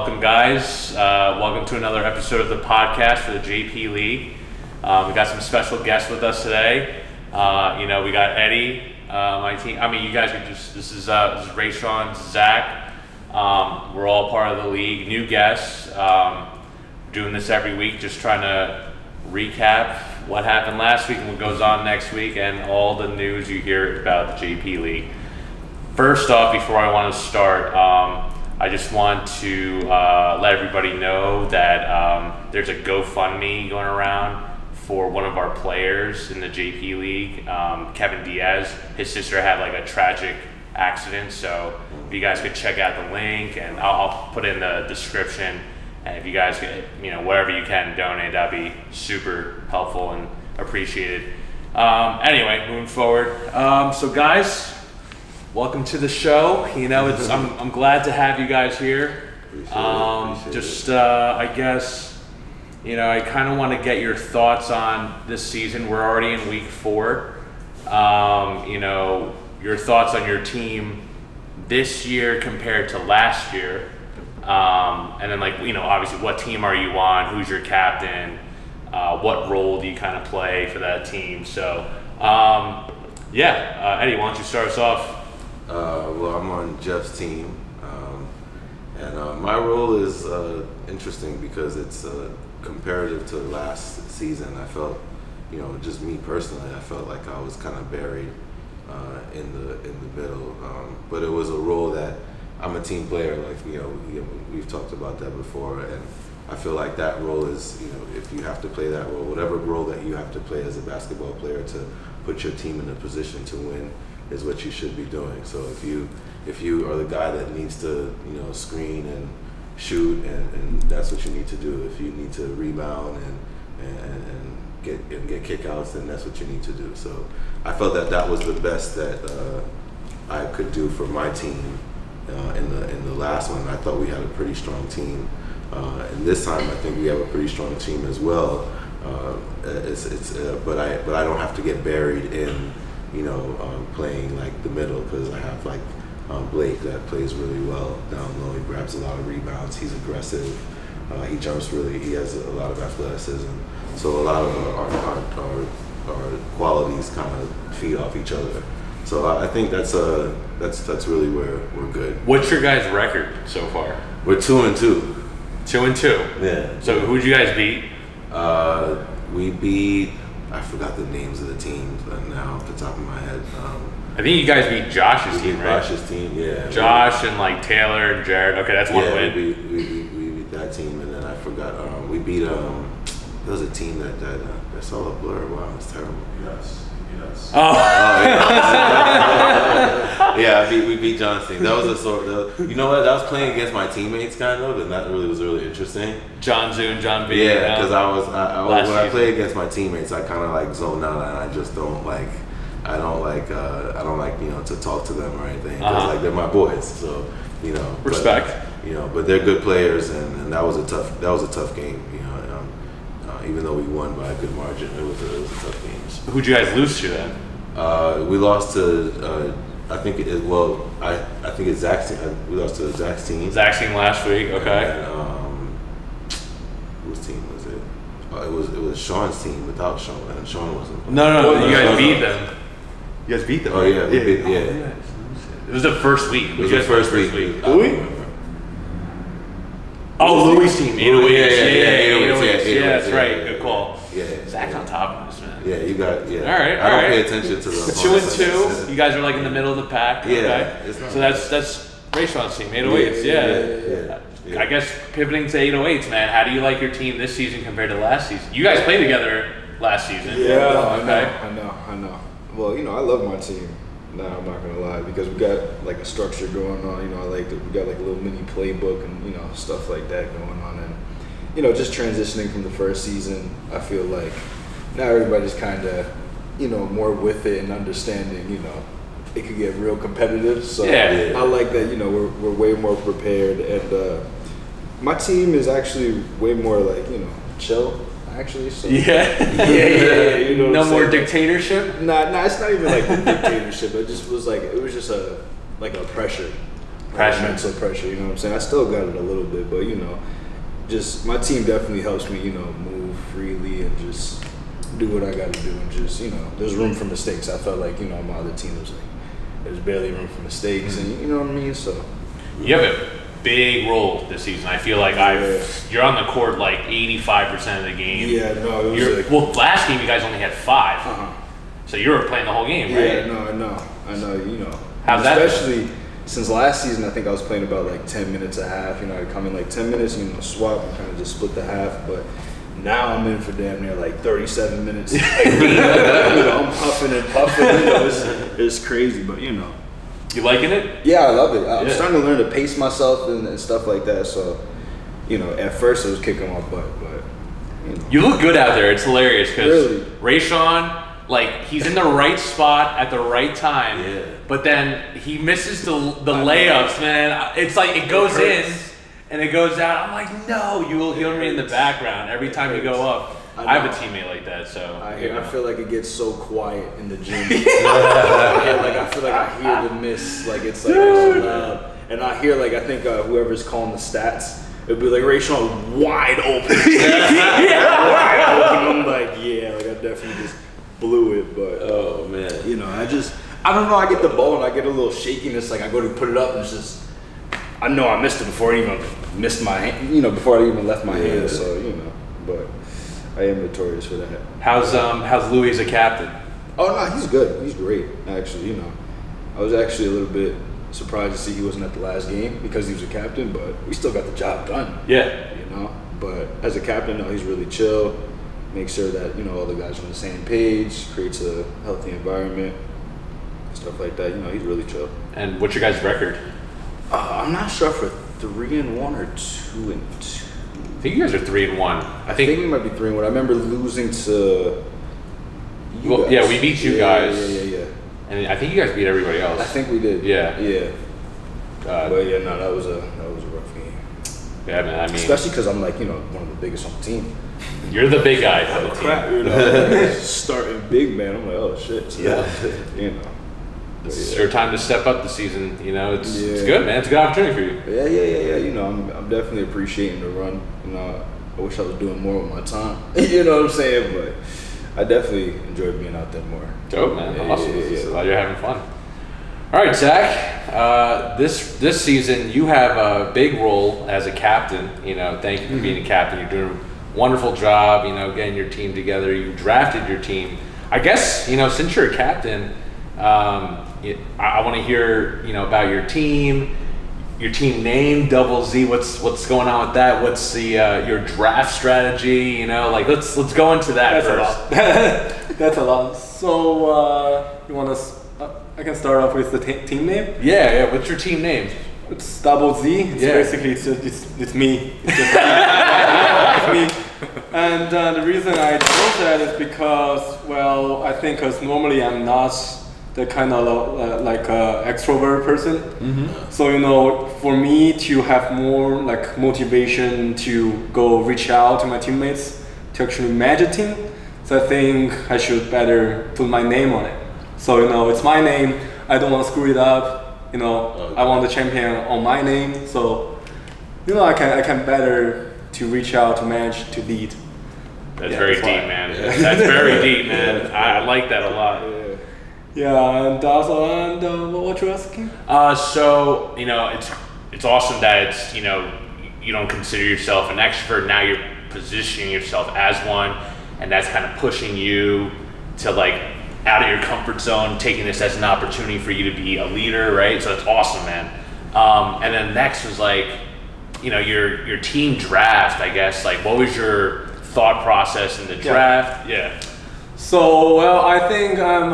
welcome guys. Welcome to another episode of the podcast for the JP League. We got some special guests with us today. We got Eddie, my team. I mean, you guys can this is Rayshawn, Zach. We're all part of the league. New guests. Doing this every week, just trying to recap what happened last week and what goes on next week and all the news you hear about the JP League. First off, before I want to start, I just want to let everybody know that there's a GoFundMe going around for one of our players in the JP League, Kevin Diaz. His sister had like a tragic accident, so if you guys could check out the link, and I'll put it in the description. And if you guys could, wherever you can donate, that'd be super helpful and appreciated. Anyway, moving forward. So guys, welcome to the show. I'm glad to have you guys here. Appreciate it. I guess, I kind of want to get your thoughts on this season. We're already in week 4. Your thoughts on your team this year compared to last year. And then obviously what team are you on? Who's your captain? What role do you kind of play for that team? So, Eddie, why don't you start us off? Well, I'm on Jeff's team, and my role is interesting because it's comparative to last season. I felt, just me personally, I felt like I was kind of buried in the middle, but it was a role that I'm a team player. We've talked about that before, and I feel like that role is, if you have to play that role, whatever role that you have to play as a basketball player to put your team in a position to win, is what you should be doing. So if you are the guy that needs to screen and shoot, and that's what you need to do. If you need to rebound and get kickouts, then that's what you need to do. So I felt that was the best that I could do for my team in the last one. I thought we had a pretty strong team, and this time I think we have a pretty strong team as well. But I don't have to get buried in playing like the middle, because I have Blake that plays really well down low. He grabs a lot of rebounds. He's aggressive. He jumps he has a lot of athleticism. So a lot of our qualities kind of feed off each other. So I think that's really where we're good. What's your guys' record so far? We're 2-2. 2-2. Yeah. So who'd you guys beat? We beat, I forgot the names of the teams now off the top of my head. I think you guys beat Josh's team, right? Josh's team, yeah. Josh and Taylor and Jared. Okay, that's one win. We beat that team, and then I forgot. We beat there was a team that's all a blur. Wow, it's terrible. Yes. Oh. Yeah, we beat John's team. That was a sort of, that was playing against my teammates kind of, and that was really interesting. John Zoo and John B. Yeah, because when I play against my teammates, I kind of zone out, and I just don't like to talk to them or anything, because they're my boys. So respect. But they're good players, and that was a tough game. Even though we won by a good margin, it was a tough game. So. Who'd you guys lose to then? We lost to I think it's Zach's team. We lost to Zach's team. Zach's team last week. Okay. And, whose team was it? It was Sean's team without Sean, and Sean wasn't. No. You guys beat them. You guys beat them. Oh yeah, we beat. Yeah. It was the first week. It was the first week. Louis? Oh, Louis' team. 808s. Yeah, that's right. Good call. Yeah. Zach's on top of us, man. Yeah, you got. Yeah. All right. I don't pay attention to the 2-2. You guys are in the middle of the pack. Yeah. Okay. So that's Rayshawn's team. 808s. Yeah. I guess pivoting to 808s, man. How do you like your team this season compared to last season? You guys played together last season. Yeah, I know. Well, I love my team. No, I'm not gonna lie, because we got a structure going on. We got a little mini playbook and stuff like that going on, and just transitioning from the first season, I feel like now everybody's kind of more with it and understanding. It could get real competitive, so I like that. We're way more prepared, and my team is actually way more chill. Actually, so yeah. No more dictatorship. Nah, it's not even the dictatorship. It was just a pressure mental pressure. You know what I'm saying? I still got it a little bit, but you know, just my team definitely helps me. You know, move freely and just do what I got to do, and just there's room for mistakes. I felt like my other team was like there's barely room for mistakes, and you know what I mean. So you have a big role this season. I feel like you're on the court like 85% of the game. Yeah, no, it was last game you guys only had 5. So you were playing the whole game, right? Yeah, no, I know. You know, how's that? Especially since last season, I think I was playing about like 10 minutes a half. I'd come in like 10 minutes, swap and kind of just split the half. But now I'm in for damn near like 37 minutes. I'm huffing and puffing. It's crazy, but You liking it? Yeah, I love it. I'm starting to learn to pace myself and stuff like that. So, at first it was kicking my butt, but You look good out there. It's hilarious because really? Rayshawn, like, he's in the right spot at the right time, but then he misses the layups, man. It's like it goes in and it goes out. I'm like, no, you'll hear me in the background every time you go up. I have a teammate like that, so I feel like it gets so quiet in the gym. I feel like I hear the miss, like it's like so loud, and I hear like I think whoever's calling the stats, it'd be like Rayshawn wide open, wide open. I'm like, like I definitely just blew it, but oh man, I don't know. I get the ball and I get a little shakiness, like I go to put it up and it's just I know I missed it before I even missed my hand, before I even left my hand, so but. I am notorious for that. How's Louis as a captain? Oh no, he's good. He's great. Actually, I was actually a little bit surprised to see he wasn't at the last game because he was a captain, but we still got the job done. Yeah. But as a captain, no, he's really chill. Makes sure that all the guys are on the same page. Creates a healthy environment, stuff like that. He's really chill. And what's your guys' record? I'm not sure for 3-1 or 2-2. I think you guys are 3-1. I think we might be 3-1. I remember losing to you guys. Yeah, we beat you guys. Yeah. And I think you guys beat everybody else. I think we did. Yeah. But that was a rough game. Yeah, man. I mean, especially because I'm like one of the biggest on the team. You're the big guy on the team. Starting big man. I'm like, oh shit. So, It's your time to step up this season. It's good, man. It's a good opportunity for you. Yeah. I'm definitely appreciating the run. I wish I was doing more with my time. You know what I'm saying? But I definitely enjoyed being out there more. Dope, man. Awesome. Glad you're having fun. All right, Zach. This season you have a big role as a captain. Thank you for being a captain. You're doing a wonderful job. Getting your team together. You drafted your team. I guess since you're a captain. I want to hear about your team name, Double Z. What's going on with that? What's the your draft strategy? Let's go into that first. That's a lot. So you want to? I can start off with the team name. Yeah. What's your team name? It's Double Z. Basically it's me. It's just me. And the reason I chose that is because I think because normally I'm not the kind of extrovert person. So for me to have more like motivation to go reach out to my teammates to actually manage a team, so I think I should better put my name on it. So it's my name. I don't want to screw it up. I want the champion on my name. So I can better to reach out, to manage, to lead. That's very deep, man. That's very deep, man. I like that a lot. Yeah, and what you're asking? So it's awesome that it's you don't consider yourself an extrovert. Now you're positioning yourself as one, and that's kind of pushing you to like out of your comfort zone, taking this as an opportunity for you to be a leader, right? So it's awesome, man. And then next was like your team draft. I guess what was your thought process in the draft? Yeah. So, I think I'm,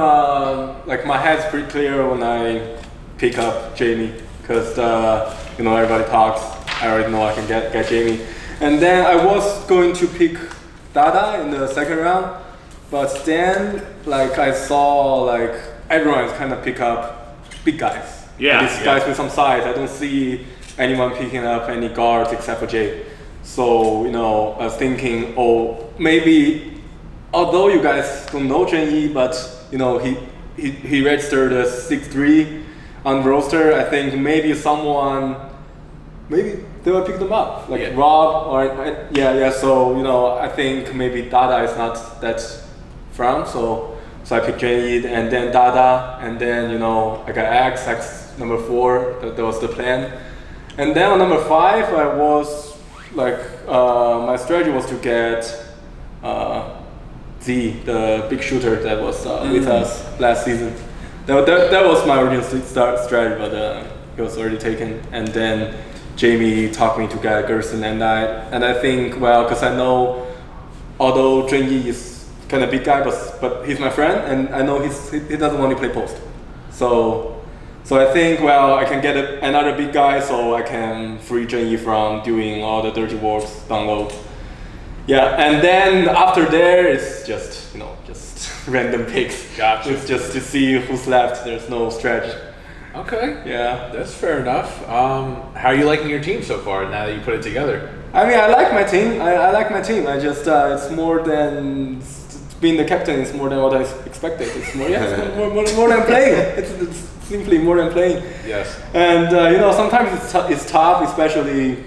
my head's pretty clear when I pick up Jamie, because, everybody talks, I already know I can get Jamie. And then I was going to pick Dada in the second round, but then, I saw, everyone is kind of pick up big guys. Yeah. These guys with some size. I don't see anyone picking up any guards except for Jay. So, I was thinking, maybe... Although you guys don't know Zhen Yi, but he registered as 6'3", on the roster, I think maybe they will pick them up, like Rob or So I think maybe Dada is not that firm. So I picked Jade and then Dada, and then I got X number 4. That was the plan. And then on number 5, I was like my strategy was to get Z, the big shooter that was with us last season. That was my original strategy, but he was already taken. And then Jamie talked me to get Gerson, and I think because I know, although Zhengyi is kind of big guy, but he's my friend, and I know he doesn't want to play post. So I think I can get another big guy, so I can free Zhengyi from doing all the dirty works down low. Yeah, and then after there it's just random picks. Gotcha. It's just to see who's left. There's no strategy. Okay. Yeah, that's fair enough. How are you liking your team so far now that you put it together? I mean, I like my team. I like my team. I just it's more than being the captain. It's more than what I expected. It's more more than playing. It's simply more than playing. Yes. And sometimes it's tough, especially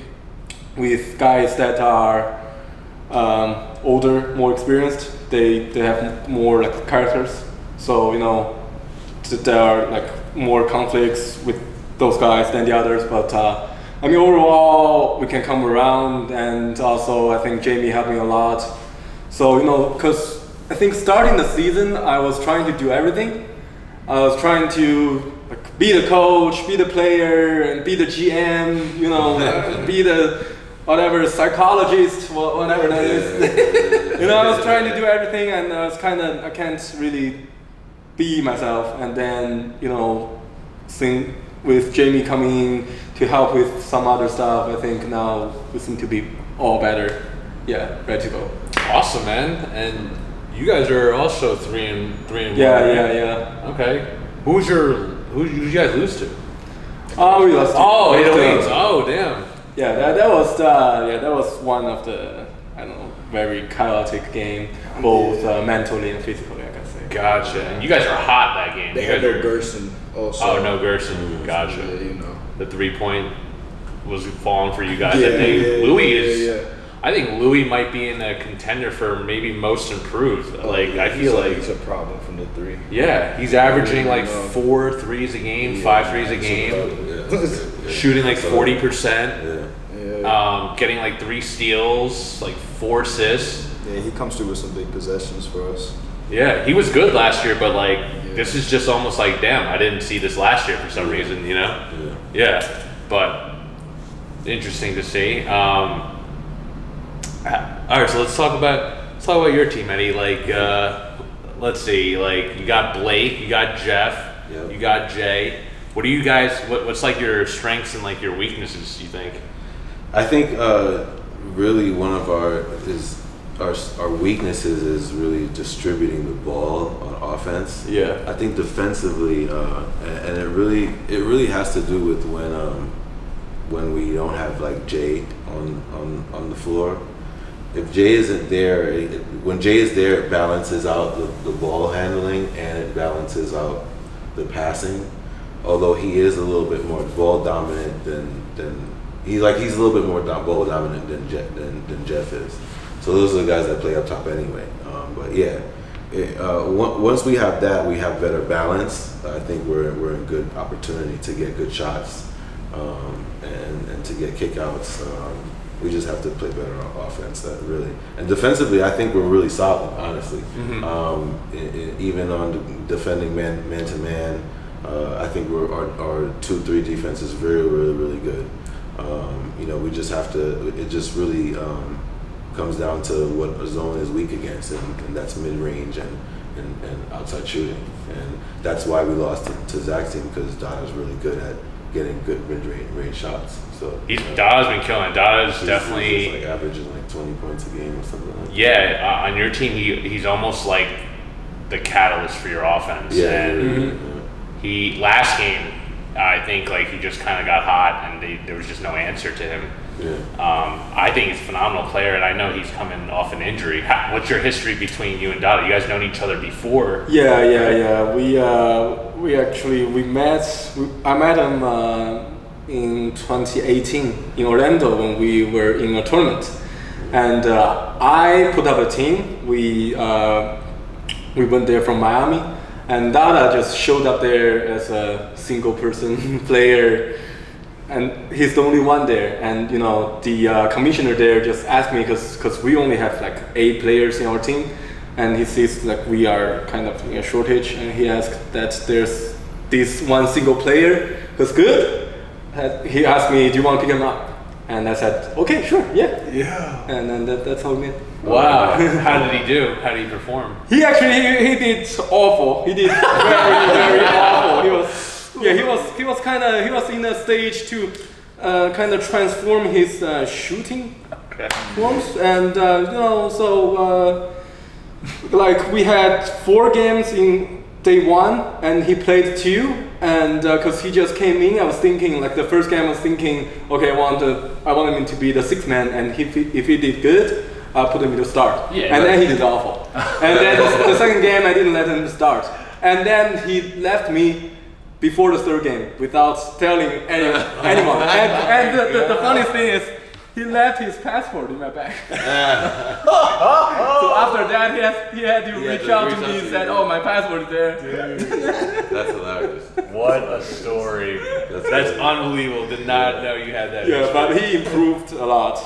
with guys that are older, more experienced. They have more like characters. So there are like more conflicts with those guys than the others. But I mean, overall, we can come around, and also I think Jamie helped me a lot. So because I think starting the season, I was trying to do everything. I was trying to be the coach, be the player, and be the GM. Be the whatever psychologist, whatever that is. I was trying to do everything, and I can't really be myself. And then with Jamie coming to help with some other stuff, I think now we seem to be all better. Yeah, ready to go. Awesome, man. And you guys are also 3-1. Yeah. Okay. Who did you guys lose to? We lost. Oh, 808s. Oh, damn. Yeah, that was one of the very chaotic game, both mentally and physically, I can say. Gotcha. And you guys are hot that game. They had no Gerson also. Oh, no Gerson. Gotcha. Yeah, The 3-point was falling for you guys. Louis is. I think Louis might be in a contender for maybe most improved. I feel like it's a problem from the 3. Yeah, he's averaging 4 threes a game, 5 threes a game, shooting 40%. Getting 3 steals, 4 assists. Yeah, he comes through with some big possessions for us. Yeah, he was good last year, but this is just almost damn, I didn't see this last year for some reason, Yeah, but interesting to see. All right, so let's talk about your team, Eddie. Let's see, you got Blake, you got Jeff, you got Jay. What do you guys? What's your strengths and your weaknesses? You think? I think really one of our weaknesses is really distributing the ball on offense. Yeah. I think defensively, and it really has to do with when we don't have Jay on the floor. If Jay isn't there, when Jay is there, it balances out the ball handling and it balances out the passing. Although he is a little bit more ball dominant than he's a little bit more ball dominant than Jeff is. So those are the guys that play up top anyway. But yeah, once we have that, we have better balance. I think we're in good opportunity to get good shots and to get kickouts. We just have to play better on offense. And defensively, I think we're really solid, honestly. Mm-hmm. Even on defending man to man, I think our 2-3 defense is really, really, really good. We just have to. It just really comes down to what a zone is weak against, and that's mid range and outside shooting, and that's why we lost to Zach's team, because Dada's really good at getting good mid-range shots. So Dada's been killing. Dada's definitely he's averaging 20 points a game or something like that. Yeah, on your team, he's almost like the catalyst for your offense. Yeah, and he last game, I think he just kind of got hot, and there was just no answer to him. Yeah. I think he's a phenomenal player, and I know he's coming off an injury. What's your history between you and Dada? You guys known each other before? Yeah. I met him in 2018 in Orlando when we were in a tournament, and I put up a team. We went there from Miami, and Dada just showed up there as a single person player, and he's the only one there. And you know, the commissioner there just asked me because we only have like 8 players in our team, and he sees like we are kind of in a shortage, and he asked that there's this one single player who's good. He asked me, "Do you want to pick him up?" And I said, "Okay, sure, yeah." And then that's how we met. Wow. How did he do? How did he perform? He did awful. He did very awful. He was in a stage to kind of transform his shooting forms, and like we had 4 games in day 1, and he played 2, and because he just came in, I was thinking like the first game I was thinking, okay, I want him to be the 6th man, and if he did good, I put him to start. Yeah, and then he did awful. And then the second game I didn't let him start, and then he left me before the 3rd game without telling anyone. And the funny thing is, he left his passport in my bag. So after that, he had to reach out to me and said, "Oh, my passport is there." That's hilarious. What a story. That's unbelievable. Did not know you had that. Yeah, but he improved a lot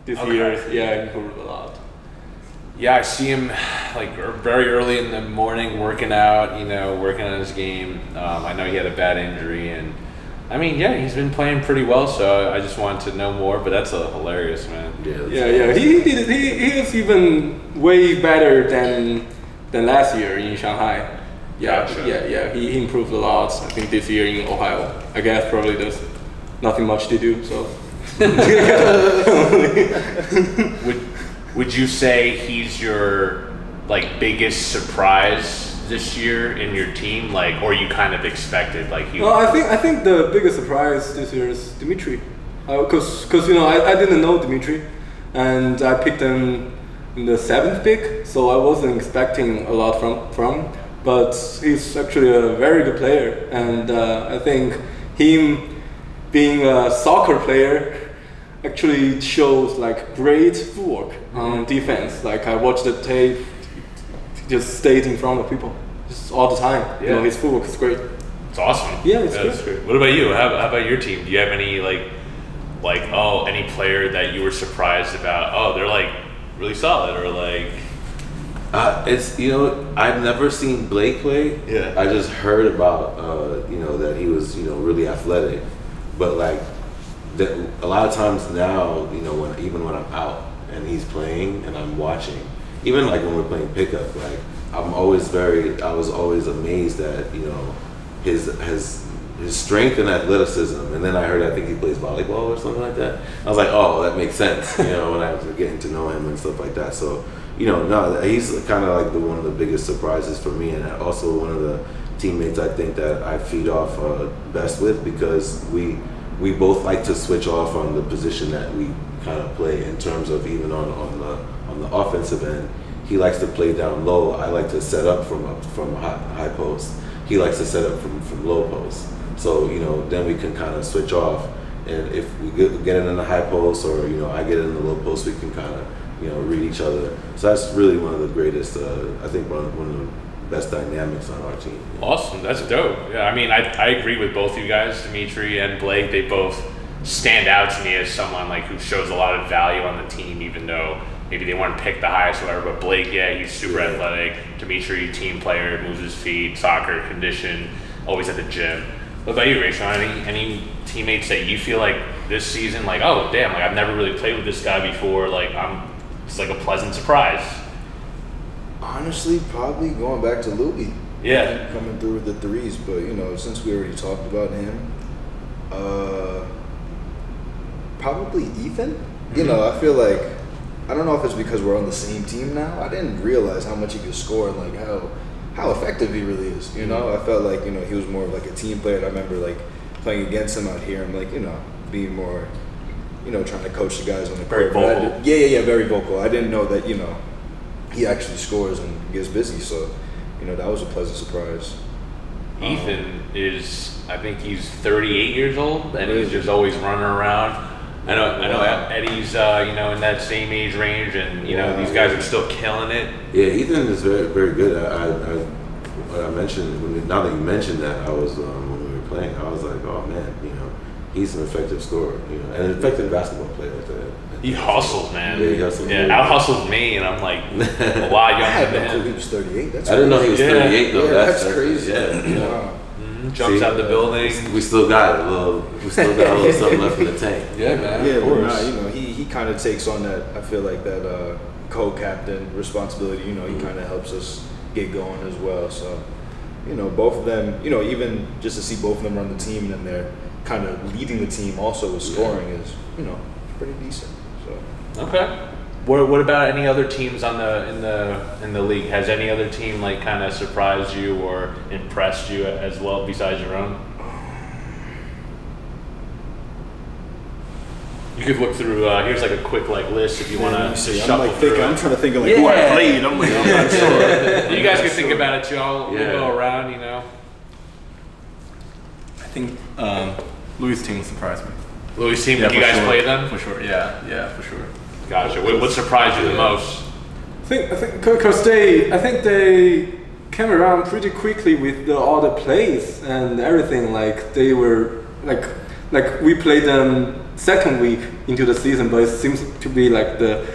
this year. Yeah, he improved a lot. Yeah, I see him like very early in the morning working out, working on his game. I know he had a bad injury, and I mean, yeah, he's been playing pretty well, so I just wanted to know more, but that's hilarious, man. Yeah. He is even way better than last year in Shanghai. Yeah, Gotcha. yeah, he improved a lot. I think this year in Ohio, I guess probably there's nothing much to do, so. Would you say he's your like biggest surprise this year in your team, like, or you kind of expected, like he? Well, I think the biggest surprise this year is Dimitri, because I didn't know Dimitri, and I picked him in the 7th pick, so I wasn't expecting a lot from, but he's actually a very good player, and I think him being a soccer player actually shows like great footwork on defense. Like I watched the tape. Just stayed in front of people just all the time. Yeah. His footwork is great. It's awesome. Yeah, it's great. What about you? How about your team? Do you have any any player that you were surprised about? Oh, they're like really solid, or like. It's I've never seen Blake play. Yeah. I just heard about that he was really athletic, but like that a lot of times now when I'm out and he's playing and I'm watching. Even like when we're playing pickup, like I was always amazed at his strength and athleticism. And then I think he plays volleyball or something like that. I was like, oh, that makes sense. When I was getting to know him and stuff like that. So no, he's kind of like one of the biggest surprises for me, and also one of the teammates I think that I feed off best with, because we both like to switch off on the position that we kind of play in terms of even on the offensive end. He likes to play down low. I like to set up from high post. He likes to set up from low post. So then we can kind of switch off. And if we get it in the high post, or I get it in the low post, we can kind of read each other. So that's really one of the greatest. I think one of the best dynamics on our team. Awesome, that's dope. Yeah, I mean, I agree with both you guys, Dimitri and Blake. They both stand out to me as someone like who shows a lot of value on the team, even though maybe they weren't picked the highest or whatever. But Blake, yeah, he's super athletic. Dimitri, team player, moves his feet, soccer, condition, always at the gym. What about you, Rayshawn? Any teammates that you feel like this season, like, oh damn, like I've never really played with this guy before, like it's like a pleasant surprise? Honestly, probably going back to Louis. Yeah. Coming through with the threes, but since we already talked about him, probably Ethan. Mm-hmm. I feel like, I don't know if it's because we're on the same team now. I didn't realize how much he could score and like how effective he really is. I felt like he was more of like a team player. And I remember like playing against him out here and like being more trying to coach the guys on the court. Very vocal. Yeah, very vocal. I didn't know that he actually scores and gets busy. So that was a pleasant surprise. Ethan is, I think he's 38 years old, and he's just always running around. I know Eddie's, in that same age range, and these guys are still killing it. Yeah, Ethan is very, very good. I mentioned, now that you mentioned that, I was when we were playing, I was like, oh man, he's an effective scorer, and an effective basketball player at that. He hustles, man. Yeah, he hustles. Yeah, out hustles me, and I'm like a lot younger than him. He was 38. I didn't know he was 38 though. Yeah, that's crazy. Yeah. Wow. Jumps out the building. We still got a little something left in the tank. Yeah, man. Yeah, of but course. he kind of takes on that. I feel like that co-captain responsibility. He kind of helps us get going as well. So, both of them. Even just to see both of them run the team and then they're kind of leading the team also with scoring is pretty decent. So Okay. What about any other teams in the league? Has any other team like kind of surprised you or impressed you as well besides your own? You could look through. Here's like a quick list if you want to shuffle through. I'm trying to think of who I played. I'm like, I'm not sure. You guys can think about it too. We'll go around. I think Louis' team surprised me. Louis' team. Did you guys play them? For sure. Yeah, for sure. Gotcha. What surprised you the most? I think because I think they came around pretty quickly with all the plays and everything. Like they were like we played them second week into the season, but it seems to be like the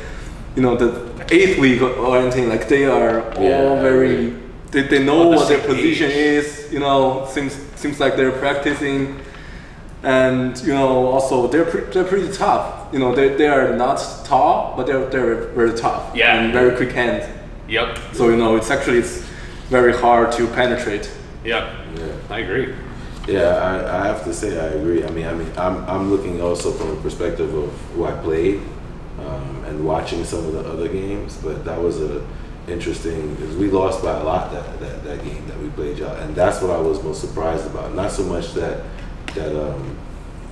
8th week or anything. Like they are all very. They know what their position is. Seems like they're practicing. And also they're pretty tough. They are not tall, but they're very tough. Yeah. And very quick hands. Yep. So it's very hard to penetrate. Yep. Yeah. I agree. Yeah, I have to say I agree. I mean, I'm looking also from a perspective of who I played and watching some of the other games. But that was interesting because we lost by a lot that game that we played y'all, and that's what I was most surprised about. Not so much that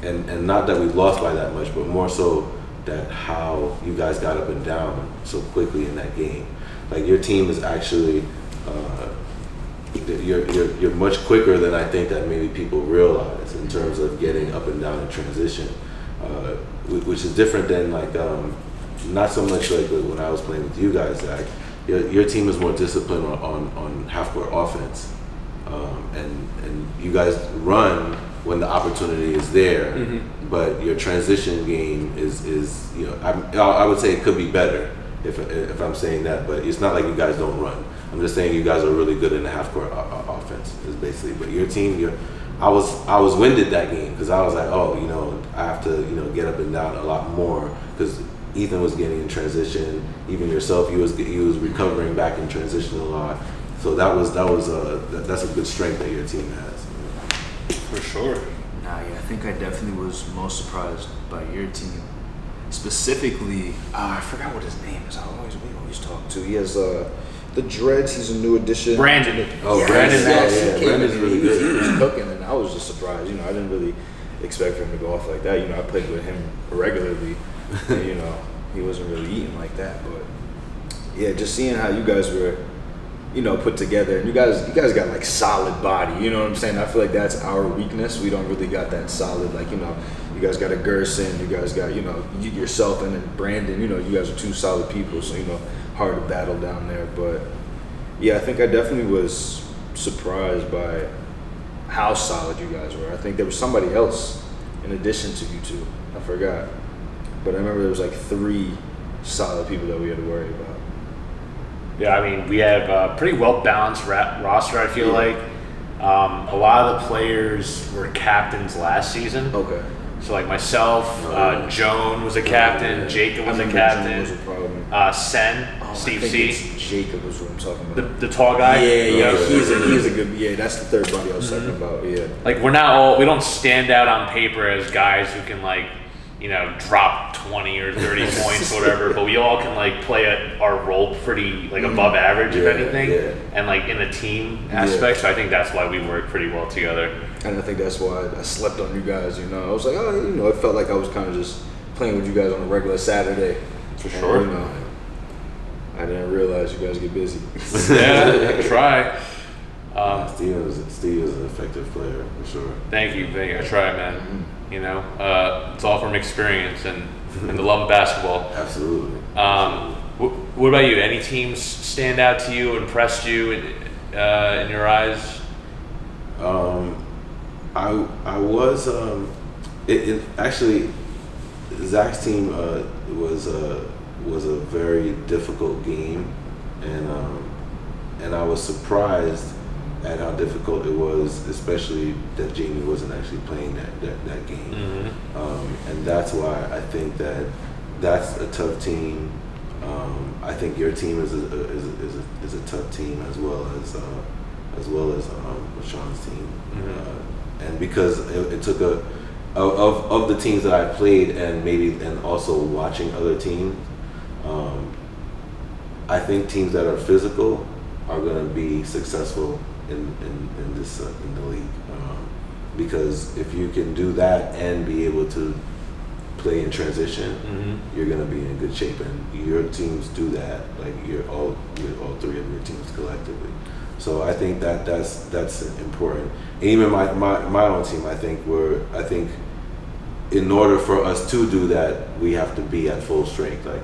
and not that we lost by that much, but more so that how you guys got up and down so quickly in that game. Like your team is actually you're much quicker than I think that maybe people realize in terms of getting up and down in transition, which is different than not so much like when I was playing with you guys. Zach, your team is more disciplined on half court offense, and you guys run when the opportunity is there, but your transition game is I would say it could be better if I'm saying that, but it's not like you guys don't run. I'm just saying you guys are really good in the half court offense is basically. But your team, I was winded that game because I was like, I have to get up and down a lot more because Ethan was getting in transition. Even yourself, he was recovering back in transition a lot. So that's a good strength that your team has. For sure. I think I definitely was most surprised by your team. Specifically, I forgot what his name is. We always talk to. He has the dreads. He's a new addition. Brandon. Oh, yeah, Brandon. Brandon's really good. He was cooking, and I was just surprised. I didn't really expect for him to go off like that. I played with him regularly, and, he wasn't really eating like that. But yeah, just seeing how you guys were, put together, and you guys got like solid body. You know what I'm saying? I feel like that's our weakness. We don't really got that solid. You guys got a Gerson. You guys got yourself and then Brandon. You guys are two solid people. So hard to battle down there. But yeah, I think I definitely was surprised by how solid you guys were. I think there was somebody else in addition to you two. I forgot, but I remember there was like 3 solid people that we had to worry about. Yeah, I mean, we have a pretty well-balanced roster, I feel like. A lot of the players were captains last season. Okay. So, like myself, Joan was a captain, Jacob was a captain, Was a problem. Sen, Steve I think C. it's Jacob was what I'm talking about. The tall guy? Yeah, he's a good, that's the third buddy I was talking about, yeah. Like, we don't stand out on paper as guys who can, drop 20 or 30 points or whatever, but we all can play our role pretty above average if anything, and in a team aspect. So I think that's why we work pretty well together. And I think that's why I slept on you guys. I was like, it felt like I was kind of just playing with you guys on a regular Saturday. For sure. I didn't realize you guys get busy. Yeah, try. Steve is an effective player for sure. Thank you. I try, man. You know, it's all from experience and the love of basketball. Absolutely. What about you? Any teams stand out to you, impressed you in your eyes? I was actually Zach's team was a very difficult game, and I was surprised at how difficult it was, especially that Jamie wasn't actually playing that game. And that's why I think that's a tough team. I think your team is a tough team as well as Rayshawn's team. And because it took of the teams that I played and also watching other teams, I think teams that are physical are going to be successful in the league, because if you can do that and be able to play in transition, you're going to be in good shape, and your teams do that. Like all three of your teams collectively. So I think that's important. And even my own team, I think in order for us to do that, we have to be at full strength. Like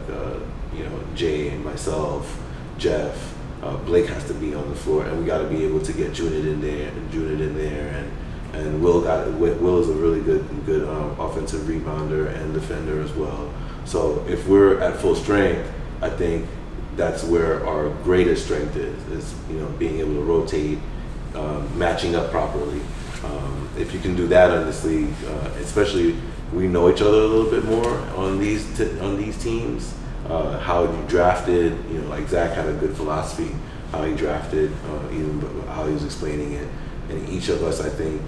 Jay and myself, Jeff, Blake has to be on the floor, and we got to be able to get Junid in there, and Will is a really good offensive rebounder and defender as well. So if we're at full strength, I think that's where our greatest strength is being able to rotate, matching up properly. If you can do that in this league, especially we know each other a little bit more on these teams. How you drafted, like Zach had a good philosophy, how he drafted, even how he was explaining it. And each of us, I think,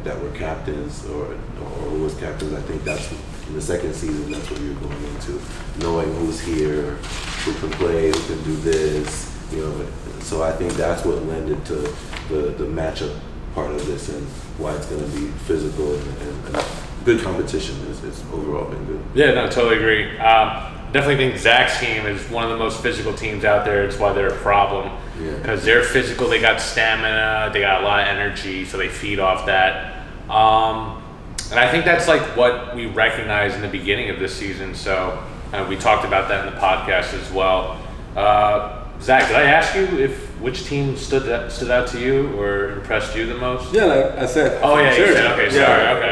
that were captains or who was captains, I think that's in the second season, that's what you're going into, knowing who's here, who can play, who can do this, So I think that's what lended to the matchup part of this and why it's going to be physical and good competition. It's overall been good. Yeah, no, totally agree. Definitely think Zach's team is one of the most physical teams out there. It's why they're a problem. Because they're physical, they got stamina, they got a lot of energy, so they feed off that. And I think that's like what we recognized in the beginning of this season. So we talked about that in the podcast as well. Zach, did I ask you which team stood out to you or impressed you the most? Yeah, like I said. Oh yeah, sure. you said okay. Sorry. Okay,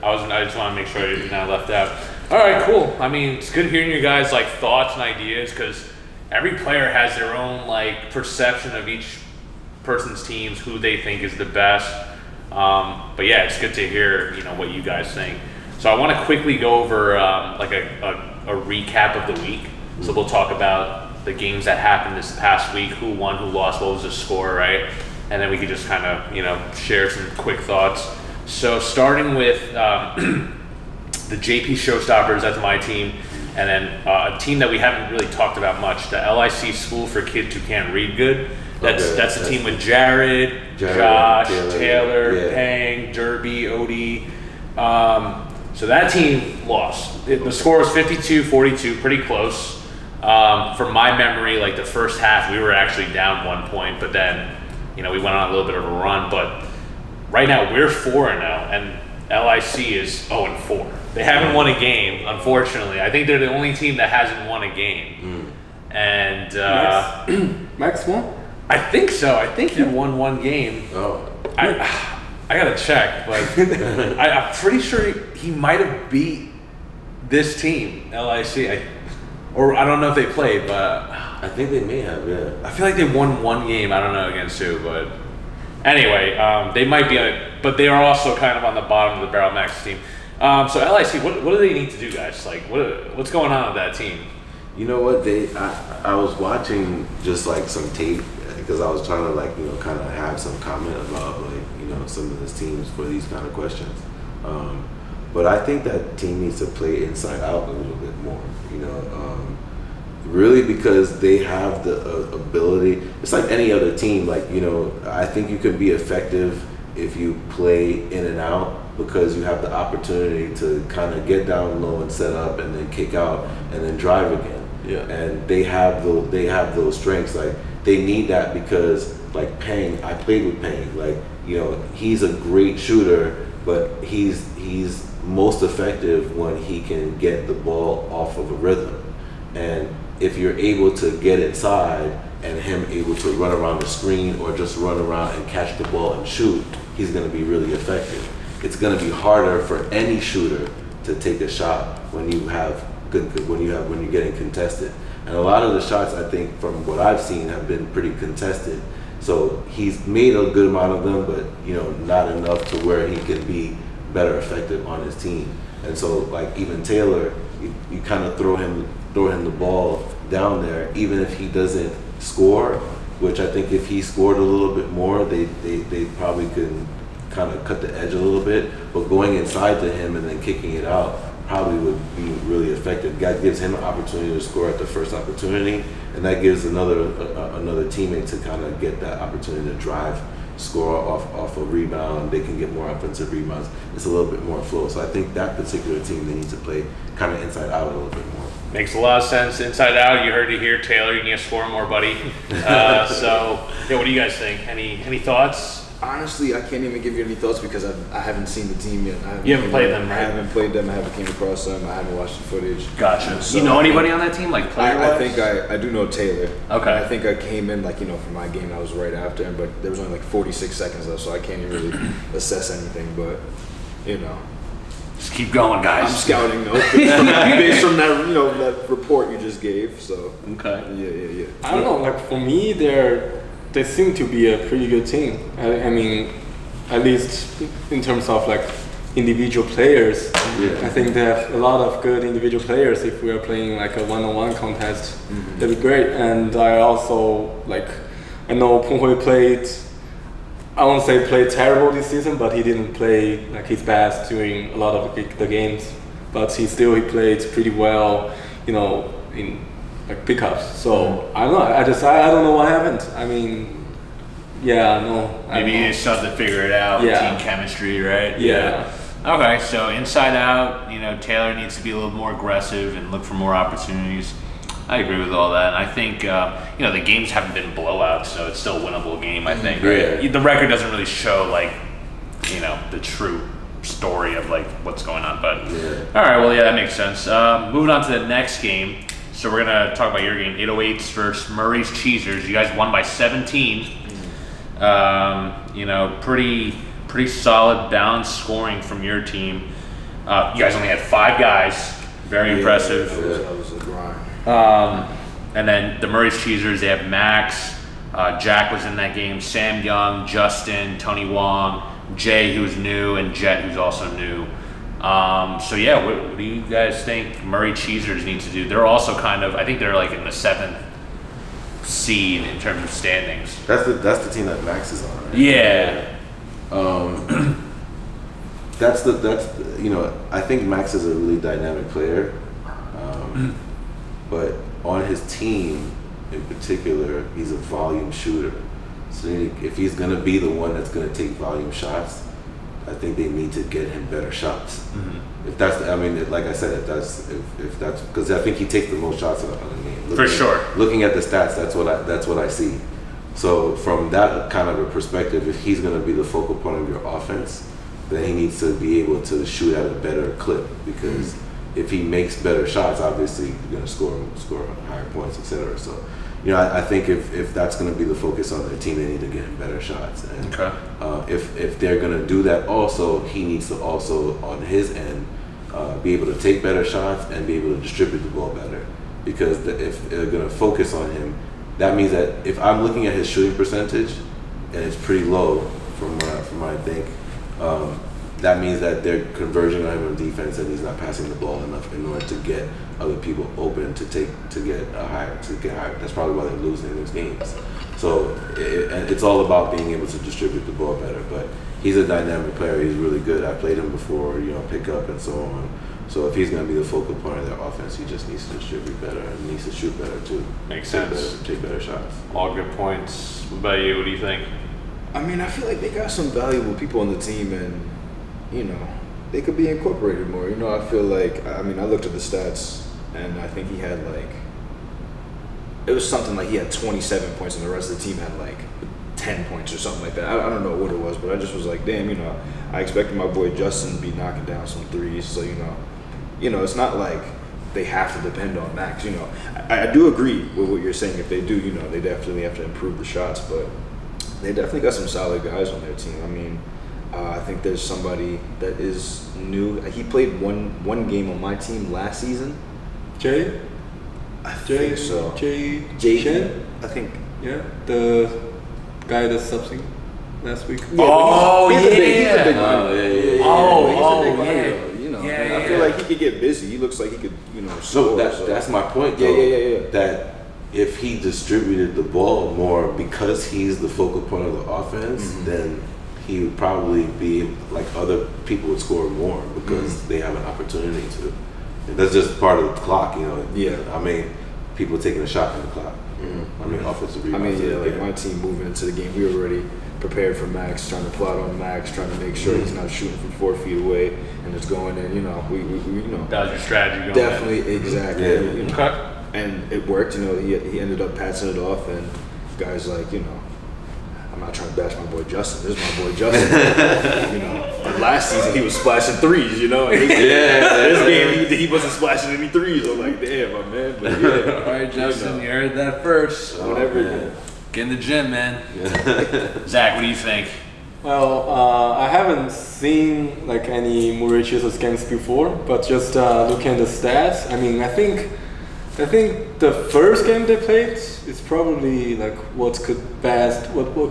all right. I just want to make sure you're not left out. All right, cool. I mean, it's good hearing you guys like thoughts and ideas because every player has their own like perception of each person's teams, who they think is the best. But yeah, it's good to hear what you guys think. So I want to quickly go over like a recap of the week. So we'll talk about the games that happened this past week, who won, who lost, what was the score, right? And then we could just kind of share some quick thoughts. So starting with the JP Showstoppers, that's my team. And then a team that we haven't really talked about much, the LIC School for Kids Who Can't Read Good. That's the team with Jared, Josh, Taylor, Pang, Derby, Odie. So that team lost. The score was 52-42, pretty close. From my memory, like the first half, we were actually down 1 point, but then we went on a little bit of a run. But right now we're 4-0, and LIC is 0-4. They haven't won a game, unfortunately. I think they're the only team that hasn't won a game. And Max won? I think so. I think he won one game. Oh, I gotta check, but I'm pretty sure he might have beat this team, LIC. Or I don't know if they played, but I think they may have. Yeah, I feel like they won one game. I don't know against who, but anyway, they might be on it. But they are also kind of on the bottom of the Barrel Max team. So LIC, what do they need to do, guys? Like, what's going on with that team? You know what? I was watching just like some tape because I was trying to kind of have some comment about some of these teams for these kind of questions. But I think that team needs to play inside out a little bit more. Really because they have the ability. It's like any other team. I think you can be effective if you play in and out, because you have the opportunity to kind of get down low and set up and then kick out and then drive again. Yeah. And they have those strengths. Like they need that because like Peng, I played with Peng. Like, you know, he's a great shooter, but he's most effective when he can get the ball off of a rhythm. And if you're able to get inside and him able to run around the screen or just run around and catch the ball and shoot, he's going to be really effective. It's going to be harder for any shooter to take a shot when you're getting contested. And a lot of the shots, I think, from what I've seen, have been pretty contested. So he's made a good amount of them, but you know, not enough to where he can be better effective on his team. And so, like even Taylor, you kind of throw him the ball down there, even if he doesn't score. Which I think if he scored a little bit more, they probably could kind of cut the edge a little bit. But going inside to him and then kicking it out probably would be really effective. That gives him an opportunity to score at the first opportunity, and that gives another teammate to kind of get that opportunity to drive, score off a rebound. They can get more offensive rebounds. It's a little bit more flow. So I think that particular team, they need to play kind of inside out a little bit more. Makes a lot of sense. Inside out, you heard it here, Taylor. You need to score more, buddy. So, yeah, what do you guys think? Any thoughts? Honestly, I can't even give you any thoughts because I haven't seen the team yet. You haven't played them, right? I haven't played them. I haven't came across them. I haven't watched the footage. Gotcha. So you know anybody on that team, like player-wise? I think I do know Taylor. Okay. I think I came in, like, you know, for my game, I was right after him, but there was only like 46 seconds left, so I can't even really assess anything. But, you know, just keep going, guys. I'm scouting though, based from that, you know, that report you just gave. So okay. Yeah. I don't know. Like for me, they seem to be a pretty good team. I mean, at least in terms of like individual players. Yeah. I think they have a lot of good individual players. If we are playing like a one-on-one contest, that'd be great. And I also I know Peng Hui played. I won't say played terrible this season, but he didn't play like his best during a lot of the games. But he played pretty well, you know, in like pickups. So I don't know. I don't know what happened. I mean, yeah, no. Maybe you just have to figure it out. Yeah. Team chemistry, right? Yeah. Okay, so inside out, you know, Taylor needs to be a little more aggressive and look for more opportunities. I agree with all that. And I think, you know, the games haven't been blowouts, so it's still a winnable game, I think. Right? Yeah. The record doesn't really show, like, you know, the true story of, like, what's going on. But, all right, well, yeah, that makes sense. Moving on to the next game. So we're going to talk about your game, 808s versus Murray's Cheesers. You guys won by 17. You know, pretty solid, balanced scoring from your team. You guys only had 5 guys. Very impressive. That was a grind. And then the Murray's Cheesers, they have Max, Jack was in that game, Sam Young, Justin, Tony Wong, Jay, who's new, and Jet, who's also new. So yeah, what do you guys think Murray Cheesers need to do? They're also kind of, I think they're like in the 7th seed in terms of standings. That's the team that Max is on, right? Yeah. That's you know, I think Max is a really dynamic player, but on his team in particular, he's a volume shooter. So if he's gonna be the one that's gonna take volume shots, I think they need to get him better shots. If that's, I mean, like I said, if that's because I think he takes the most shots on the game. For sure. Looking at the stats, that's what I see. So from that kind of a perspective, if he's going to be the focal point of your offense, then he needs to be able to shoot at a better clip, because if he makes better shots, obviously you're going to score higher points, etc. So, you know, I think if that's going to be the focus on their team, they need to get him better shots. And if they're going to do that, also he needs to also on his end be able to take better shots and be able to distribute the ball better, because if they're going to focus on him, that means that if I'm looking at his shooting percentage and it's pretty low from what I think, that means that they're converging on him on defense and he's not passing the ball enough in order to get other people open to get higher. That's probably why they're losing these games. So it's all about being able to distribute the ball better. But he's a dynamic player. He's really good. I played him before, you know, pick up and so on. So if he's going to be the focal point of their offense, he just needs to distribute better and needs to shoot better too. Makes sense. Take better shots. All good points. What about you? What do you think? I mean, I feel like they got some valuable people on the team, and you know, they could be incorporated more. You know, I feel like, I mean, I looked at the stats, and I think he had like, it was something like he had 27 points, and the rest of the team had like 10 points or something like that. I don't know what it was, but I just was like, damn, you know, I expected my boy Justin to be knocking down some threes. So, you know, it's not like they have to depend on Max. You know, I do agree with what you're saying. If they do, you know, they definitely have to improve the shots, but they definitely got some solid guys on their team. I mean, I think there's somebody that is new. He played one game on my team last season. Jay? I think so. Jay Shen? I think. Yeah, the guy that's subbing last week. Oh, he's a big yeah. body. Oh, He's a big body, yeah. though, you know. Yeah, And I feel like he could get busy. He looks like he could, you know, So score. that's my point, though. Yeah. That if he distributed the ball more because he's the focal point of the offense, then he would probably be like other people would score more because they have an opportunity to. And that's just part of the clock, you know. Yeah. I mean, people taking a shot from the clock. I mean, offensive I rebounds. mean, yeah, like my team moving into the game, we were already prepared for Max, trying to plot on Max, trying to make sure he's not shooting from 4 feet away and it's going in. You know, we you know. That was your strategy going Definitely, exactly. Yeah. You know. Okay. And it worked, you know, he ended up passing it off, and guys like, you know, I'm not trying to bash my boy Justin. This is my boy Justin. You know, and last season he was splashing threes, you know. And this game he wasn't splashing any threes. I'm like, damn, my man. But yeah. All right, Justin, you heard that first. Whatever. man. Get in the gym, man. Zach, what do you think? Well, I haven't seen like any Mauritius games before, but just looking at the stats, I mean, I think the first game they played is probably like what could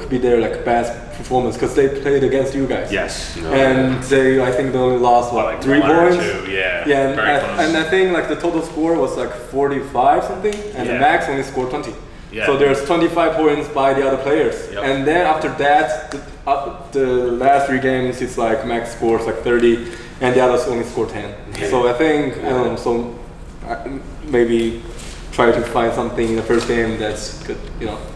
be their like best performance because they played against you guys. Yes. And I think they only lost Like 3 1 or points. 2, yeah. Yeah, Very close. and I think like the total score was like 45 something, and the Yeah. Max only scored 20. Yeah. So there's 25 points by the other players, Yep. and then after that, the last 3 games it's like Max scores like 30, and the others only score 10. Yeah. So I think maybe try to find something in the first game that's could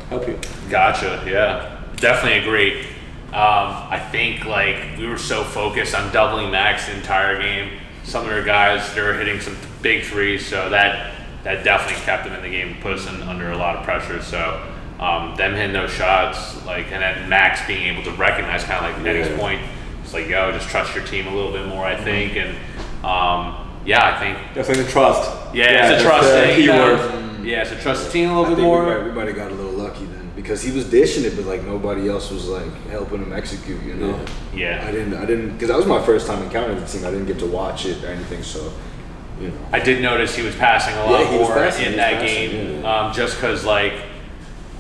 help you. Gotcha. Yeah, definitely agree. I think like we were so focused on doubling Max the entire game. Some of their guys, they were hitting some big threes, so that definitely kept them in the game, put us under a lot of pressure. So them hitting those shots, like, and then Max being able to recognize, kind of like Eddie's point, it's like, yo, just trust your team a little bit more, I think, and I think Definitely trust. yeah, it's a trust thing. Keyword. Yeah, so trust the team a little I bit think more. we might have got a little lucky then because he was dishing it, but like nobody else was like helping him execute. You know. Yeah. I didn't because that was my first time encountering the team. I didn't get to watch it or anything, so you know. I did notice he was passing a lot Yeah, he was more passing, in he was that passing, game, yeah. Just because like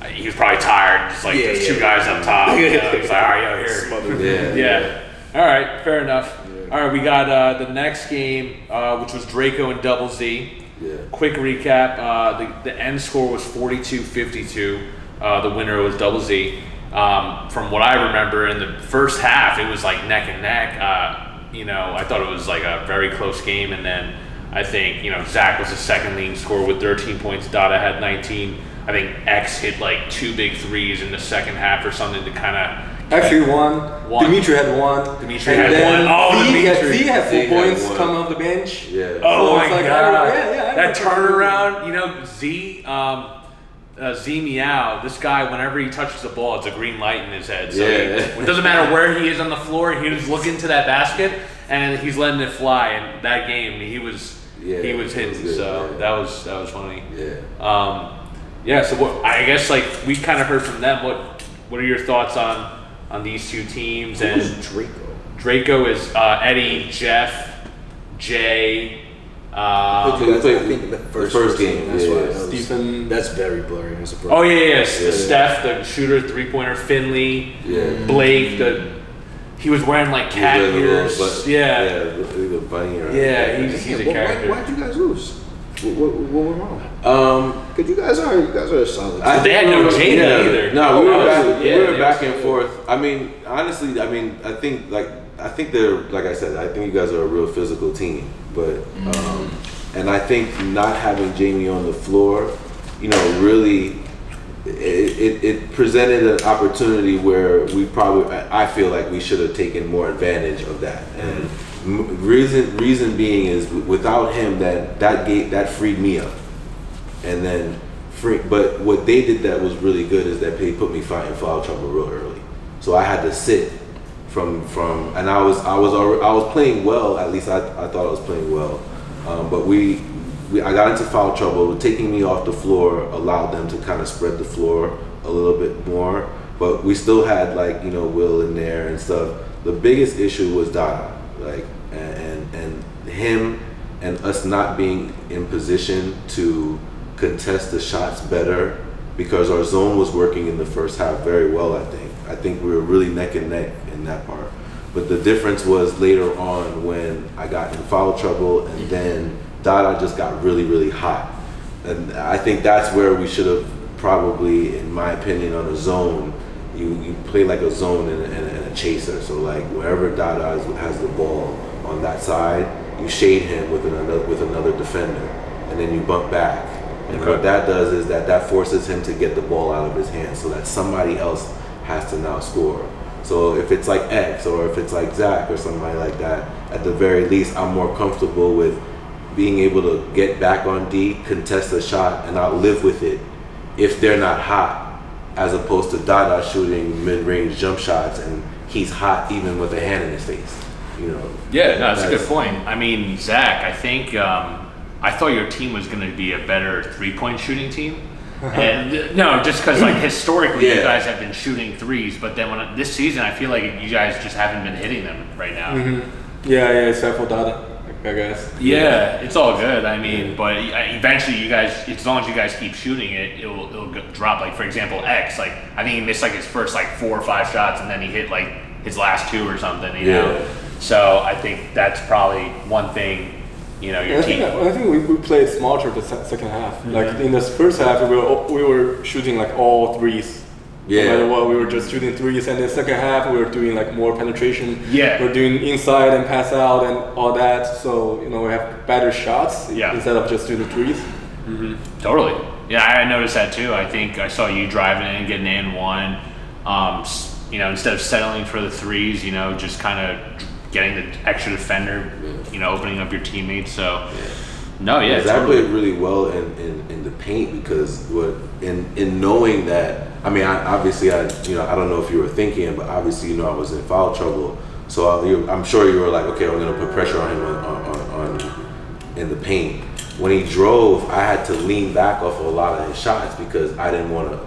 he was probably tired. Just like there's 2 guys up top. You know, he's like, all right, yo, here. Smothered. Yeah. All right, fair enough. Yeah. All right, we got the next game, which was Draco and Double Z. Yeah. Quick recap: the end score was 42-52. The winner was Double Z. From what I remember, in the first half, it was like neck and neck. I thought it was like a very close game, and then I think Zach was the second leading scorer with 13 points. Dada had 19. I think X hit like 2 big threes in the second half or something to kind of. Actually, one. One. Dimitri had 1. Dimitri and had then 1. Oh, Dimitri. Z had 4 Z had points 1. coming off the bench. Yeah. Oh So my it's like, god! yeah, That turnaround, Z Meow. This guy, whenever he touches the ball, it's a green light in his head. So it doesn't matter where he is on the floor. He was looking to that basket and he's letting it fly. And that game, he was hitting. was good, so yeah. that was funny. Yeah. So what I guess like we kind of heard from them. What are your thoughts on these 2 teams? Who And was Draco? Draco is Eddie, Jeff, Jay. I think the first game. That's why I noticed. Stephen. That's very blurry. It's a Oh yeah. Steph, the shooter, 3-pointer. Finley, Yeah. Blake. He was wearing like cat ears. Yeah. The bunny around. Yeah, he's a character. Why'd you guys lose? What went wrong? Because you guys are a solid team. They had no Jada either. No, we were back. Yeah, we were they back were and forth. I mean, honestly, I think they're like I said. I think you guys are a real physical team, but and I think not having Jamie on the floor, really, it presented an opportunity where I feel like we should have taken more advantage of that. And reason being is without him, that freed me up, and then free. But what they did that was really good is that they put me in foul trouble real early, so I had to sit from, and I was playing well. At least I thought I was playing well, but I got into foul trouble. Taking me off the floor allowed them to kind of spread the floor a little bit more, but we still had like Will in there and stuff. The biggest issue was Dada, like and him and us not being in position to contest the shots better, because our zone was working in the first half very well. I think we were really neck and neck in that part, but the difference was later on when I got in foul trouble, and then Dada just got really, really hot. And I think that's where we should have probably, in my opinion, on a zone, you play like a zone and a chaser. So like wherever Dada has the ball on that side, you shade him with another defender, and then you bump back. And what that does is that forces him to get the ball out of his hands, so that somebody else has to now score. So if it's like X or if it's like Zach or somebody like that, at the very least, I'm more comfortable with being able to get back on D, contest a shot, and I'll live with it if they're not hot, as opposed to Dada shooting mid-range jump shots and he's hot even with a hand in his face. Yeah, no, that's a good point. I mean, Zach, I think I thought your team was going to be a better three-point shooting team. And no, just because like historically you guys have been shooting threes, but then this season I feel like you guys just haven't been hitting them right now. Mm-hmm. Yeah, except for Dada, I guess. Yeah, it's all good. I mean, but eventually you guys, as long as you guys keep shooting it, it'll drop. Like for example, X, like I think he missed like his first like 4 or 5 shots, and then he hit like his last 2 or something. You know, so I think that's probably one thing. Your team. I think we played smarter the second half. Mm-hmm. Like in the first half, we were shooting like all threes. Yeah. No matter what, we were just shooting threes, and the second half we were doing like more penetration. Yeah. We're doing inside and pass out and all that. So we have better shots instead of just doing the threes. Mm-hmm. Totally. Yeah, I noticed that too. I think I saw you driving in, getting in one. Instead of settling for the threes, just kind of getting the extra defender, opening up your teammates. So, Zach played really well in the paint, because in knowing that, I mean, I don't know if you were thinking, but obviously, I was in foul trouble. So I'm sure you were like, okay, I'm gonna put pressure on him on in the paint. When he drove, I had to lean back off of a lot of his shots because I didn't want to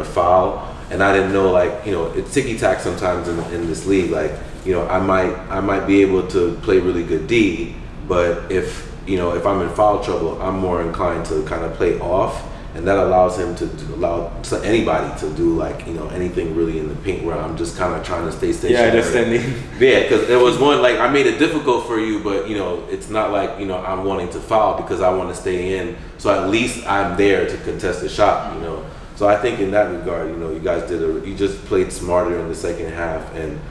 foul, and I didn't know, like, it's ticky-tack sometimes in this league, like. I might be able to play really good D, but if I'm in foul trouble, I'm more inclined to kind of play off, and that allows him to allow anybody to do like anything really in the paint, where I'm just kind of trying to stay stationary. Yeah, understanding. Yeah, because there was one, like, I made it difficult for you, but it's not like I'm wanting to foul because I want to stay in, so at least I'm there to contest the shot. So I think in that regard, you guys you just played smarter in the second half, and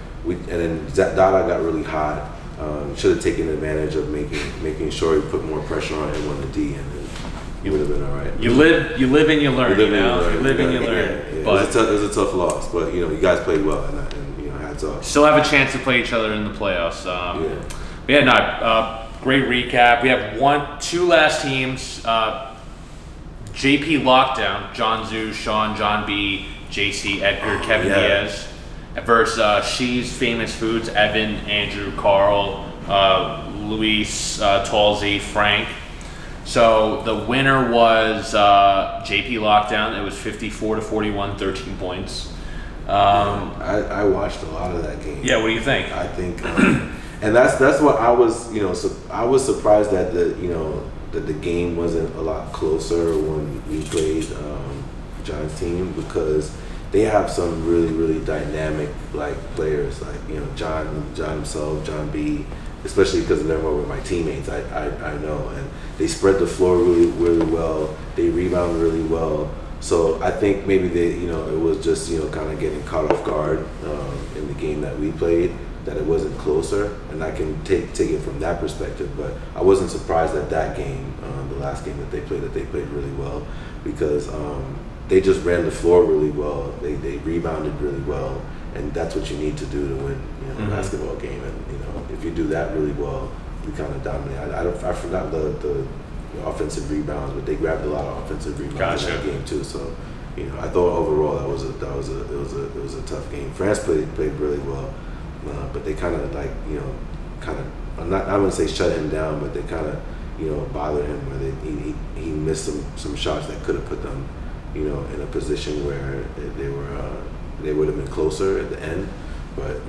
then Dada got really hot. Should have taken advantage of making sure he put more pressure on him on the D, and then he would have been all right. You live and you learn. You live and you learn. Yeah. But it was a tough loss, but you guys played well, and hats off. Still have a chance to play each other in the playoffs. Great recap. We have 2 last teams. JP Lockdown, John Zoo, Sean, John B, JC, Edgar, Kevin Diaz. Versus She's Famous Foods, Evan, Andrew, Carl, Luis, Talsey, Frank. So the winner was JP Lockdown. It was 54-41, 13 points. I watched a lot of that game. Yeah, what do you think? I think, and that's what I was. So I was surprised that that the game wasn't a lot closer when we played John's team, because they have some really, really dynamic like players, like John himself, John B, especially because they're more with my teammates. I know, and they spread the floor really, really well. They rebound really well. So I think maybe it was just kind of getting caught off guard in the game that we played, that it wasn't closer, and I can take it from that perspective. But I wasn't surprised at that game, the last game that they played really well, because. They just ran the floor really well. They rebounded really well, and that's what you need to do to win a basketball game. And if you do that really well, you kind of dominate. I forgot the offensive rebounds, but they grabbed a lot of offensive rebounds in that game too. So, I thought overall it was a tough game. France played really well, but they kind of I wouldn't say shut him down, but they kind of bothered him where he missed some shots that could have put them in a position where they would have been closer at the end, but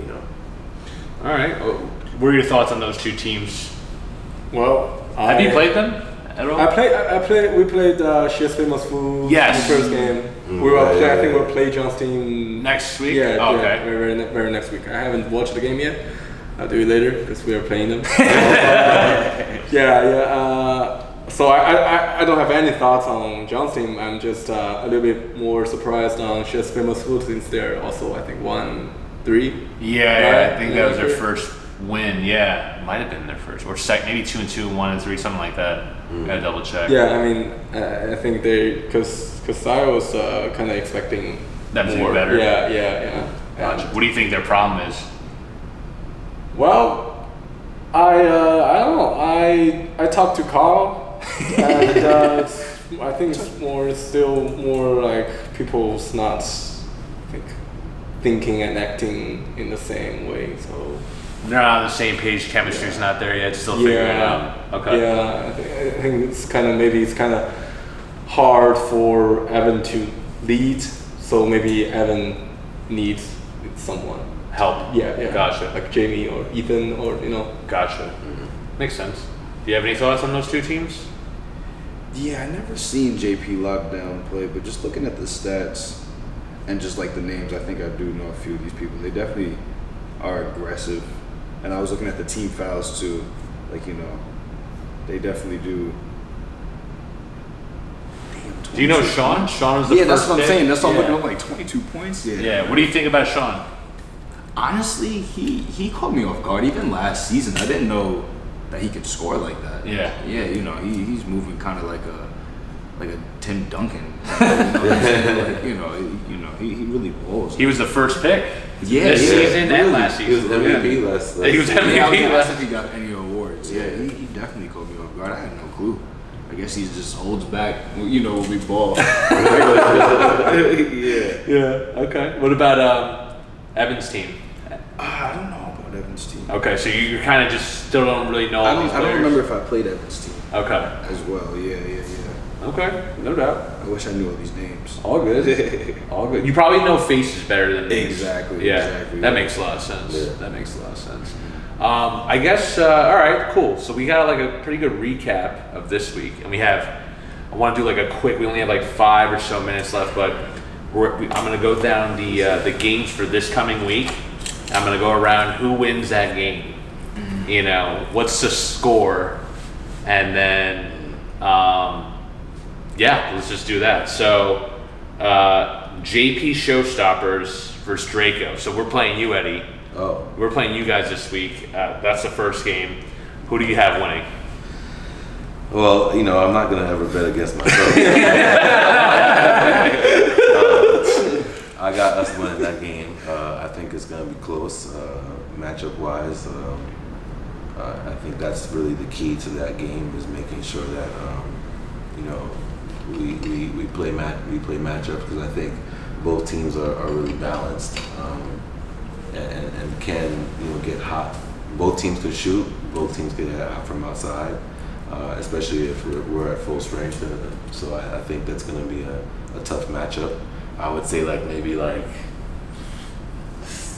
All right. What are your thoughts on those two teams? Well, have you played them at all? We played She's Famous Food Yes. in the first game. I think we'll play John's team next week. Yeah, oh, okay. Very next week. I haven't watched the game yet. I'll do it later because we are playing them. So I don't have any thoughts on John's team. I'm just a little bit more surprised on She's Famous Food since they're also, I think, 1-3. Yeah, I think that was their first win. Yeah, might have been their first or second, maybe 2-2, 1-3, something like that. Gotta double check. Yeah, I mean, I think because I was kind of expecting them to more. do better. Yeah. Gotcha. What do you think their problem is? Well, I don't know. I talked to Carl, and I think it's still more like people's not thinking and acting in the same way. So they're not on the same page. Chemistry's not there yet. Still figuring it out. Okay. Yeah, I think it's kind of hard for Evan to lead. So maybe Evan needs someone. Help. Yeah. Gotcha. Like Jamie or Ethan or Gotcha. Mm-hmm. Makes sense. Do you have any thoughts on those two teams? Yeah, I never seen JP Lockdown play, but just looking at the stats and just like the names, I think I do know a few of these people. They definitely are aggressive, and I was looking at the team fouls too. They definitely do. Do you know Sean? Sean was the first that's what I'm pick? saying. That's what I'm looking at, like 22 points. Yeah. What do you think about Sean? Honestly, he caught me off guard. Even last season, I didn't know that he could score like that. Yeah. Yeah, he's moving kind of like a Tim Duncan. He really balls. He was the first pick. This season and last season. He was MVP last He was MVP. I was gonna ask if he got any awards. Yeah, he definitely caught me off guard. I had no clue. I guess he just holds back, when we ball. Yeah. Okay. What about Evan's team? I don't know about Evan's team. Okay, so you kind of just still don't really know all these players. I don't remember if I played Evan's team. Okay. As well, yeah. Okay, no doubt. I wish I knew all these names. All good. All good. You probably know faces better than names. Exactly. Yeah. Exactly. That makes a lot of sense. Yeah. That makes a lot of sense. I guess. All right. Cool. So we got like a pretty good recap of this week, and I want to do like a quick. We only have like 5 or so minutes left, but I'm gonna go down the games for this coming week. I'm gonna go around who wins that game. What's the score, and then let's just do that. So JP Showstoppers versus Draco. So we're playing you, Eddie. Oh. We're playing you guys this week. That's the first game. Who do you have winning? Well, I'm not gonna ever bet against myself. I got us winning that game. I think it's gonna be close, matchup wise. I think that's really the key to that game is making sure that we play matchups because I think both teams are really balanced and can get hot. Both teams can shoot. Both teams can get hot from outside. Especially if we're at full strength. So I think that's going to be a tough matchup. I would say maybe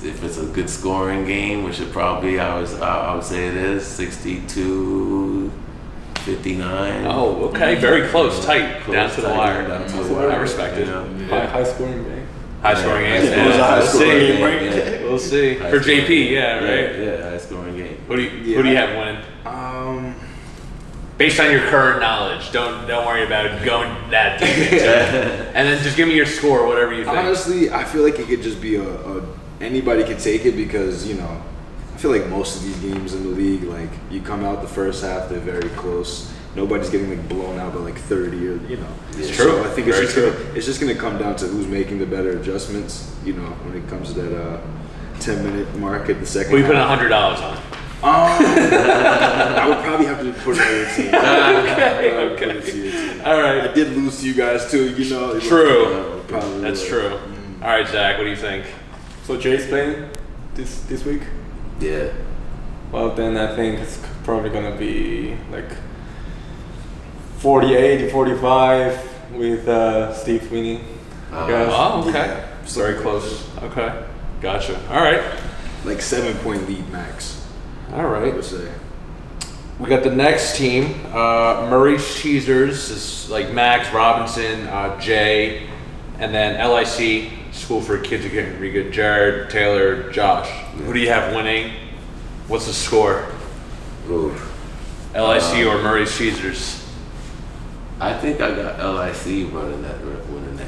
if it's a good scoring game, which it probably I would say it is 62-59. Oh, okay, very close, tight, down to the wire. Down to the wire. I respect it. High scoring game. High scoring game. It was a high scoring game. Yeah. We'll see. High For scoring JP, game. yeah, right. Yeah, high scoring game. Who do you have winning? Based on your current knowledge, don't worry about going that deep into it. And then just give me your score, whatever you think. Honestly, I feel like it could just be anybody could take it because I feel like most of these games in the league, you come out the first half, they're very close. Nobody's getting blown out by 30 or It's true. So I think it's just gonna come down to who's making the better adjustments. When it comes to that 10-minute mark at the second. What are you half. putting $100 on? I would probably have to put it on your team. Okay. All right. I did lose to you guys too, you know. True. Probably That's would. true. All right, Zach, what do you think? So Jay's playing this week. Yeah. Well, then I think it's probably gonna be like 48-45 with Steve winning. I guess. Oh, okay. Yeah, Very close. Okay. Gotcha. All right. Like 7-point lead max, All I right. would say. We got the next team. Murray's Cheesers is like Max, Robinson, Jay, and then LIC, School for Kids Who Can't Read Good, Jared, Taylor, Josh. Who do you have winning? What's the score? Ooh. LIC or Murray's Cheesers? I think I got LIC winning that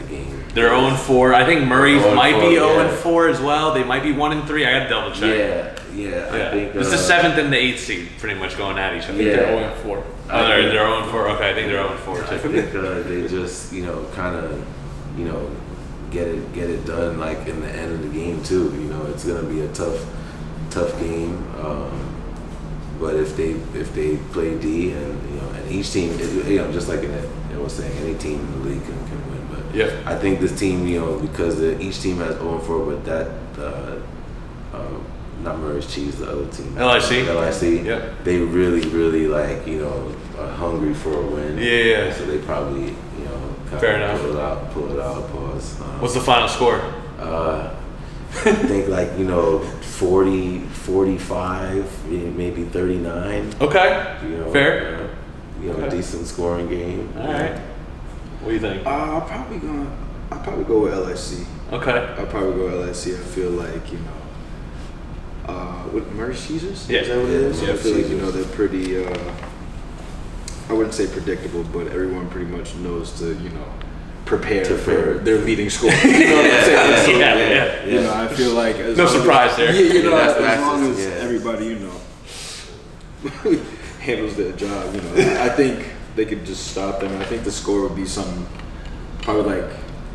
game. They're 0-4. I think Murray's 0-4, might be yeah. 0-4 as well. They might be 1-3. I gotta double check. Yeah. I Yeah. think It's the 7th and the 8th seed pretty much going at each other. Yeah. They're 0-4. Oh, they're 0-4. Okay, I think they're 0-4 I too. think they just, kind of, get it done like in the end of the game too. It's gonna be a tough game. But if they play D and each team, just like I was saying, any team in the league can win. But Yeah. I think this team, because each team has 0-4, but that not Murray's Cheese, the other team, LIC. Yeah. They really are hungry for a win. Yeah. So they probably kind Fair of enough. pull it out. Pause. What's the final score? I think 40, 45, maybe 39. Okay. Fair. Okay. Decent scoring game. All right. What do you think? I'll probably go with LIC. Okay. I'll probably go with LIC. I feel like with Murray's Cheesers. Yeah. Is that what it is? Yeah, I feel like Cheesers. they're pretty. I wouldn't say predictable, but everyone pretty much knows to prepare for their leading score. You know what I'm saying? Yeah. I feel like No surprise there. As that's long just- as yeah. everybody handles their job, I think they could just stop them. I think the score would be probably like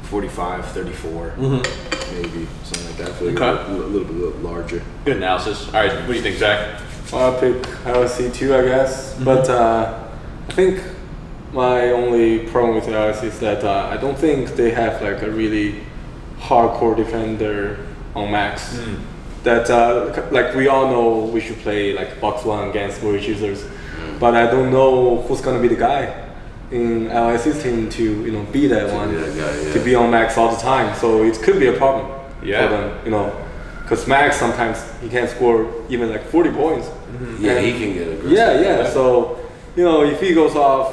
45-34, maybe something like that. I feel like Okay. a little bit larger. Good analysis. All right. What do you think, Zach? Well, I'll pick LSC too, I guess. But I think my only problem with LSC is that I don't think they have like a really hardcore defender on max. That like we all know we should play like box one against Murray users, but I don't know who's gonna be the guy in LSC's team to be that one, be that guy, yeah. to be on max all the time. So it could be a problem for them, because max sometimes he can score even like 40 points. Yeah, And- he can get aggressive. yeah. So if he goes off,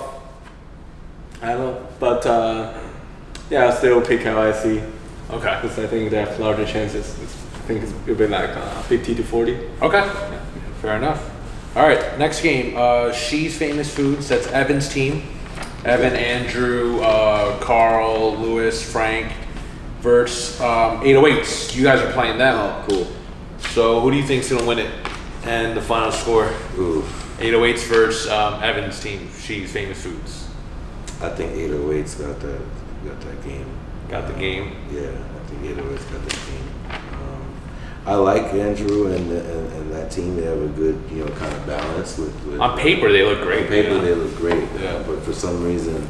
I don't know, but I'll still pick LIC Okay. because I think they have larger chances. I think it'll be like 50-40. Okay. Fair enough. All right. Next game. She's Famous Foods. That's Evan's team. Evan, Andrew, Carl, Lewis, Frank, versus 808s. You guys are playing them. Oh, cool. So who do you think's gonna win it? And the final score. Ooh, 808s versus Evan's team. She's Famous Foods. I think 808's got that game. Got the game. Yeah, I think 808's got that game. I like Andrew and that team. They have a good, kind of balance with On paper, they look great. On paper, yeah. they look great. Yeah. But for some reason,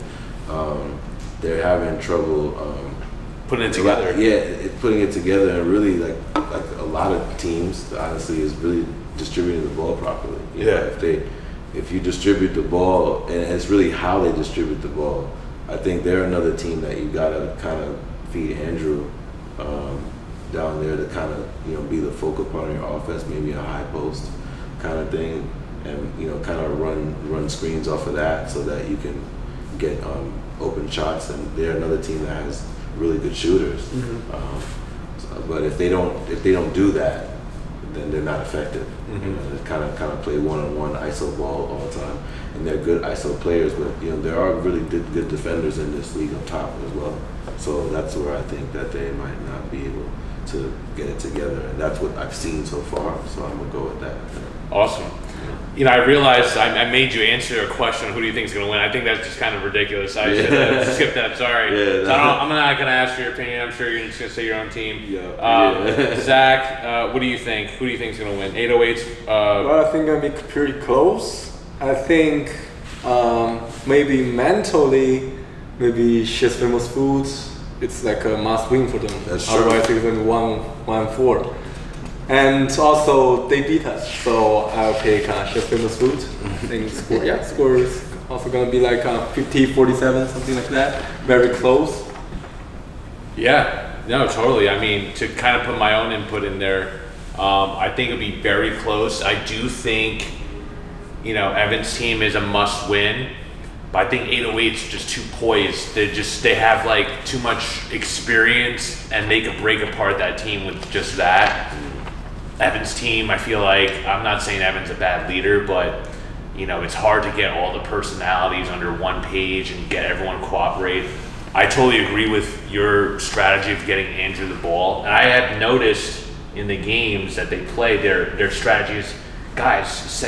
they're having trouble Putting it together. putting it together, and really like a lot of teams, honestly, is really distributing the ball properly. You know, if you distribute the ball, and it's really how they distribute the ball. I think they're another team that you gotta kind of feed Andrew down there to kind of be the focal point of your offense, maybe a high post kind of thing, and kind of run screens off of that so that you can get open shots. And they're another team that has really good shooters. But if they don't do that, then they're not effective. They kind of play one-on-one ISO ball all the time, and they're good ISO players. But there are really good defenders in this league on top as well. So that's where I think that they might not be able to get it together, and that's what I've seen so far. So I'm gonna go with that. Awesome. You know, I realized I made you answer a question. Who do you think is going to win? I think that's just kind of ridiculous. I should have skipped that. Sorry. Yeah, So I'm not going to ask for your opinion. I'm sure you're just going to say your own team. Yeah. Zach, what do you think? Who do you think is going to win? 808s. Well, I think I'm gonna be pretty close. I think maybe mentally, maybe Chef's Famous Foods. It's like a must win for them. That's true. Otherwise, it's going to be 1-4. And also, they beat us, so I'll pick Chef's Famous Foods. I think score is also going to be like 50-47, something like that. Very close. Yeah, no, totally. I mean, to kind of put my own input in there, I think it'll be very close. I do think, you know, Evan's team is a must win, but I think 808's just too poised. They have like too much experience, and they could break apart that team with just that. Evan's team, I feel like, I'm not saying Evan's a bad leader, but you know, it's hard to get all the personalities under one page and get everyone cooperate. I totally agree with your strategy of getting Andrew the ball. And I have noticed in the games that they play, their strategy is, guys,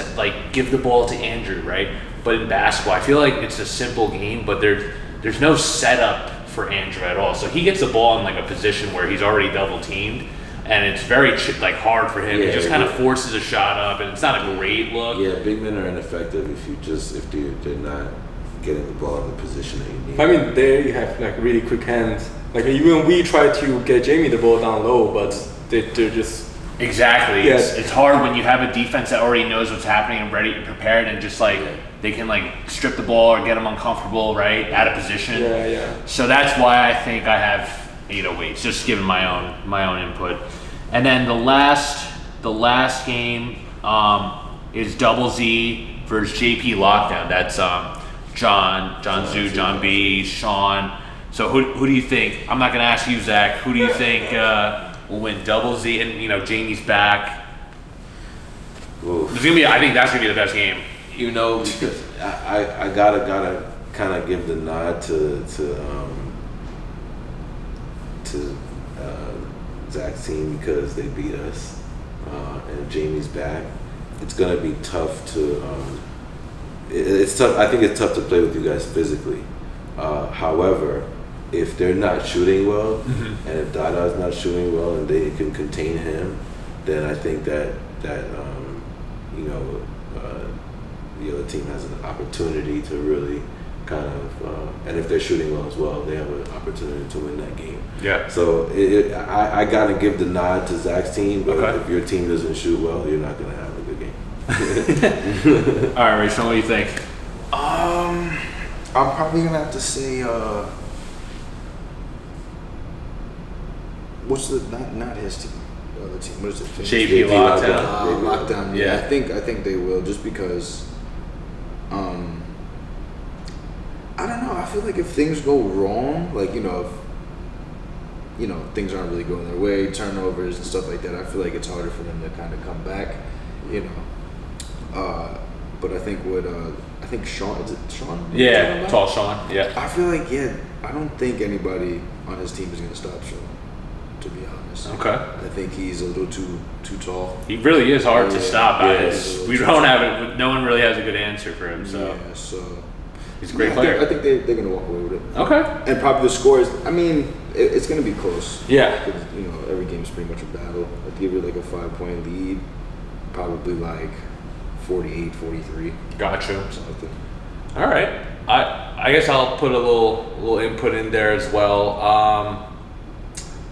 give the ball to Andrew, right? But in basketball, I feel like it's a simple game, but there's no setup for Andrew at all. So he gets the ball in like a position where he's already double teamed, and it's very hard for him. He just kind of forces a shot up, and it's not a great look. Yeah, big men are ineffective if they're not getting the ball in the position that you need. I mean, there you have like really quick hands. Like even we try to get Jamie the ball down low, but they're just exactly. Yeah. It's hard when you have a defense that already knows what's happening and ready and prepared, and just like they can like strip the ball or get them uncomfortable, right, out of position. Yeah. So that's why I think I have 808s, just giving my own input. And then the last game is Double Z versus JP Lockdown. That's John Zoo, John B, Sean. So who do you think? I'm not gonna ask you, Zach. Who do you think will win? Double Z, and you know Jamie's back. Oof. I think that's gonna be the best game. You know, because I gotta kind of give the nod to Zach's team because they beat us, and Jamie's back. It's gonna be tough to. It's tough. I think it's tough to play with you guys physically. However, if they're not shooting well, and if Dada's not shooting well, and they can contain him, then I think that you know the other team has an opportunity to really kind of, and if they're shooting well as well, they have an opportunity to win that game. Yeah. So I got to give the nod to Zach's team, but if your team doesn't shoot well, you're not going to have a good game. All right, Rayshawn, what do you think? I'm probably gonna have to say what's the not his team, the other team. What is it? JP Lockdown. Lockdown. Yeah, I think they will, just because. I don't know. I feel like if things go wrong, like if things aren't really going their way, turnovers and stuff like that, I feel like it's harder for them to kind of come back. But I think Sean, is it Sean? Yeah, tall Sean. Yeah. I feel like I don't think anybody on his team is gonna stop Sean, to be honest. Okay. I think he's a little too tall. He really is hard to stop. Yeah, No one really has a good answer for him. So so he's a great player. I think they're gonna walk away with it. Okay. And probably the scores. I mean, it's gonna be close. Yeah. 'Cause, every game is pretty much a battle. I'd give it like a 5-point lead, probably like 48-43. Gotcha. Something. All right. I guess I'll put a little input in there as well.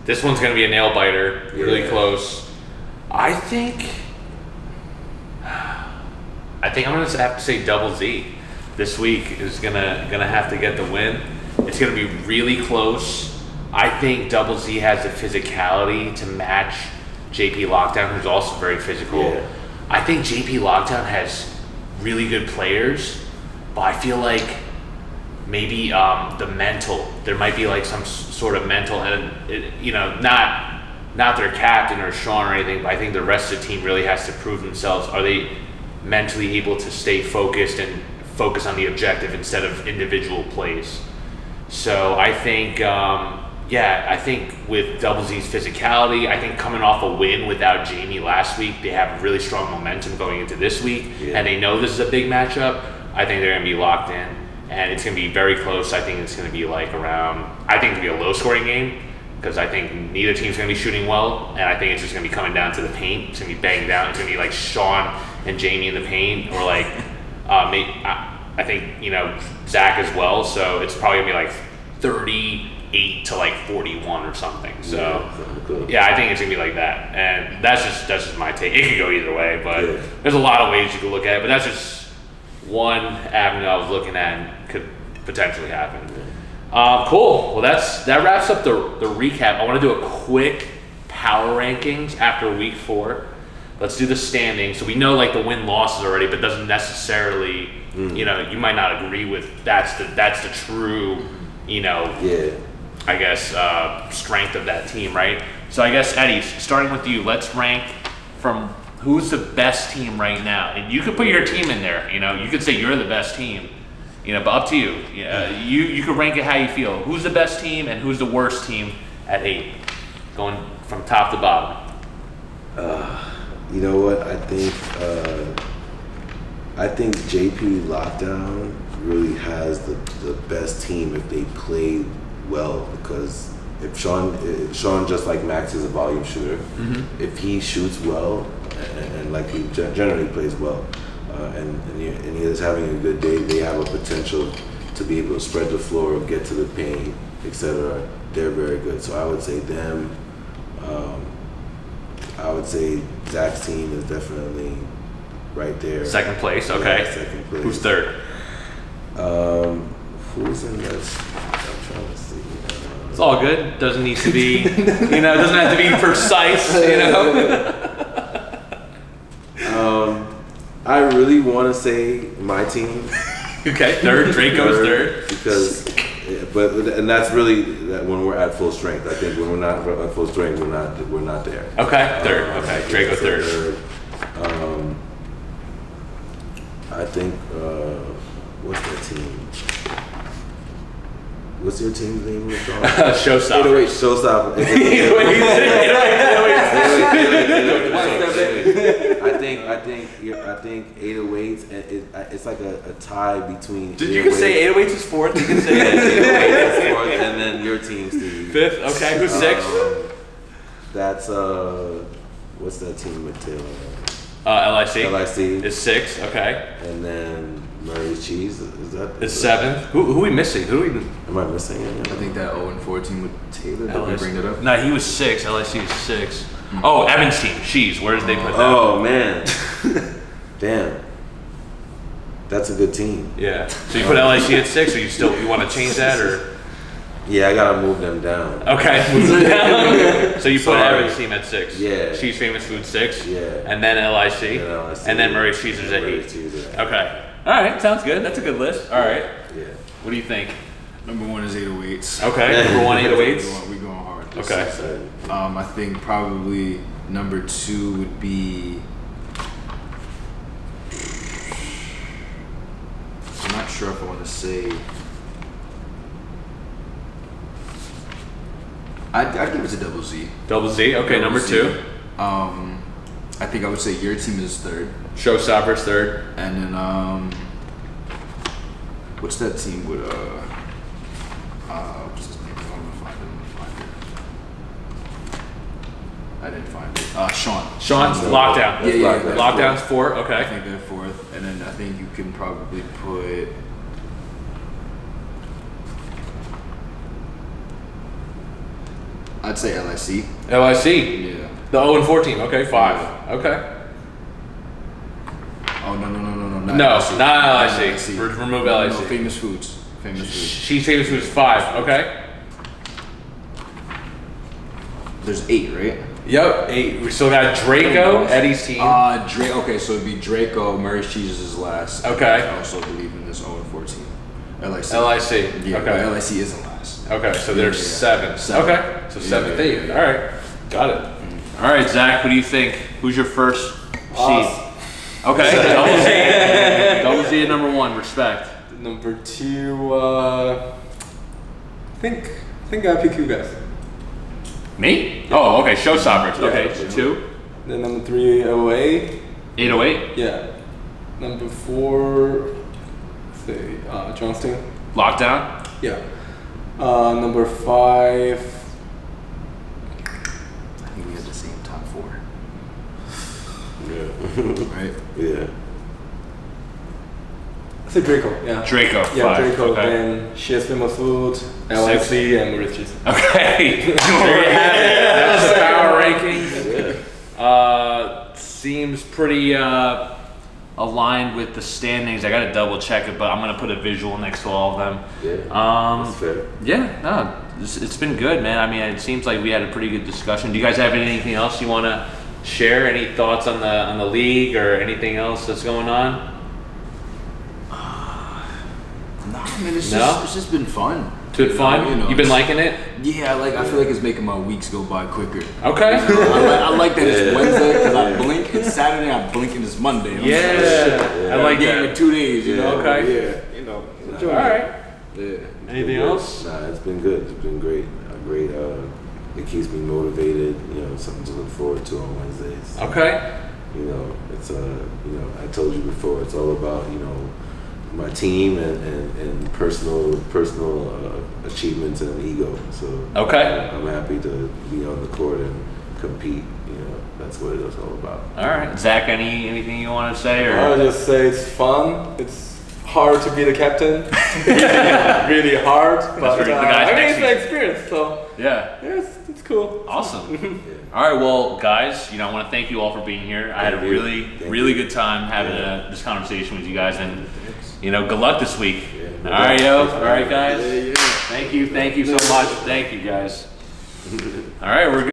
This one's gonna be a nail biter. Really close. I think I'm gonna have to say Double Z this week is gonna have to get the win. It's gonna be really close. I think Double Z has the physicality to match JP Lockdown, who's also very physical. Yeah. I think JP Lockdown has really good players, but I feel like maybe the mental, there might be like some sort of mental, and not their captain or Sean or anything, but I think the rest of the team really has to prove themselves. Are they mentally able to stay focused and focus on the objective instead of individual plays? So I think yeah, I think with Double Z's physicality, I think coming off a win without Jamie last week, they have really strong momentum going into this week, and they know this is a big matchup. I think they're going to be locked in, and it's going to be very close. I think it's going to be like around, I think it's going to be a low-scoring game, because I think neither team's going to be shooting well, and I think it's just going to be coming down to the paint. It's going to be banged down. It's going to be like Sean and Jamie in the paint, or like, I think, Zach as well, so it's probably going to be like 38 to like 41 or something. So yeah, I think it's gonna be like that, and that's just my take. It could go either way, but there's a lot of ways you could look at it. But that's just one avenue I was looking at and could potentially happen. Cool. Well, that wraps up the recap. I want to do a quick power rankings after week 4. Let's do the standings. So we know like the win losses already, but doesn't necessarily you might not agree with that's the true I guess, strength of that team, right? So I guess, Eddie, starting with you, let's rank from who's the best team right now. And you could put your team in there, you could say you're the best team, but up to you. You could rank it how you feel. Who's the best team and who's the worst team at 8? Going from top to bottom. You know what? I think JP Lockdown really has the best team if they play well, because if Sean just like Max is a volume shooter, if he shoots well and like he generally plays well, and he is having a good day, they have a potential to be able to spread the floor, get to the paint, etc. They're very good. So I would say them. I would say Zach's team is definitely right there. Second place, okay. Yeah, second place. Who's third? Who's in this? I'm trying to see. It's all good. Doesn't need to be, doesn't have to be precise, I really want to say my team. Okay, third. Draco's third. Because, and that's really that when we're at full strength. I think when we're not at full strength, we're not there. Okay, third. Okay, Draco third. I think. What's that team? What's your team's name? Showstopper. Showstopper. I think 808s, and it's like a tie between. Did you can say 808s is fourth? You can say 808s is fourth, and then your team, Steve. Fifth. Okay, who's sixth? That's what's that team with Taylor? LIC. LIC is 6. Okay. And then Murray's Cheese is 7th. Who are we missing? Am I missing it? I think that 0-14 with Taylor. Did we bring it up? No, he was 6. LIC is 6. Oh, Evan's team. Cheese. Where did they put that? Oh man. Damn. That's a good team. Yeah. So you put LIC at 6, or you want to change that, or? Yeah, I gotta move them down. Okay, move them down. So you put Evan's team at 6. Yeah. Cheese Famous Food 6. Yeah. And then LIC. And then Murray's Cheese is at 8. Okay. All right, sounds good. That's a good list. All right. Yeah. What do you think? Number 1 is 808s. Okay. Number 1, 808s. We're going hard. Okay. I think probably number 2 would be. I'm not sure if I want to say. I'd give it to Double Z. Double Z. Okay, Double number Z. 2. I think I would say your team is 3rd. Showstopper's 3rd. And then what's that team with what's his name? I'm gonna find it. I didn't find it. Sean's Lockdown. Yeah. Lockdown's 4. Okay. I think they're 4th, and then I think you can probably put. I'd say LIC. LIC. Yeah. The 0-14. Okay, 5. Okay. Oh no! No, LIC. not LIC. Remove LIC. No, Famous Foods. She's Famous Foods 5. Okay. There's 8, right? Yep. 8. We still got Draco, Eddie's team. Okay, so it'd be Draco. Murray's Cheese is last. Okay. I also believe in this 0-14. LIC. LIC. Yeah, Okay. LIC isn't last. Okay, so there's 7. Okay. So 7th, 8th. Yeah. All right. Got it. All right, Zach, what do you think? Who's your first seed? Okay. Double Z. Double Z at number 1. Respect. Number 2, I think think I pick you guys. Me? Oh, okay. Showstoppers. Okay, Yeah. 2. Then number 3, away. 808. Yeah. Number 4, say Johnston. Lockdown. Yeah. Number 5. I think we had the same top 4. Yeah. Right? Yeah. I say Draco. Yeah. Draco. Yeah, 5. Draco. Okay. Then Shears Famous Food, LIC, and Mauritius. Okay. There you have it. That's the power rankings. Seems pretty aligned with the standings. I gotta double check it, but I'm gonna put a visual next to all of them. Yeah. That's fair. Yeah, no, it's been good, man. I mean, it seems like we had a pretty good discussion. Do you guys have anything else you want to share? Any thoughts on the league or anything else that's going on? No, I mean, it's just been fun. Good fun. You know, You've been liking it? Yeah, I feel like it's making my weeks go by quicker. Okay. I like that it's Wednesday because I blink. It's Saturday, I blink, and it's Monday. I'm Yeah, like, I like game that. in 2 days. You know. Okay. Yeah. You know. All right. Yeah. Anything else? Nah, it's been good. It's been great. Great. It keeps me motivated. You know, something to look forward to on Wednesdays. Okay. You know, it's you know, I told you before, it's all about, you know, my team and personal achievements and ego. So Okay. I'm happy to be on the court and compete. You know, that's what it's all about. All right. Zach, anything you want to say? Or I'll just say it's fun. It's hard to be the captain. Really hard. But the guys I mean, next it's to an you. experience, so yeah. yeah, it's cool. Awesome. All right, well, guys, I want to thank you all for being here. I had a Thank you. really good time having this conversation with you guys, and good luck this week. Yeah. All right, yo. Thanks, All right, man. guys. Thank you so much. Thank you, guys. All right, we're good.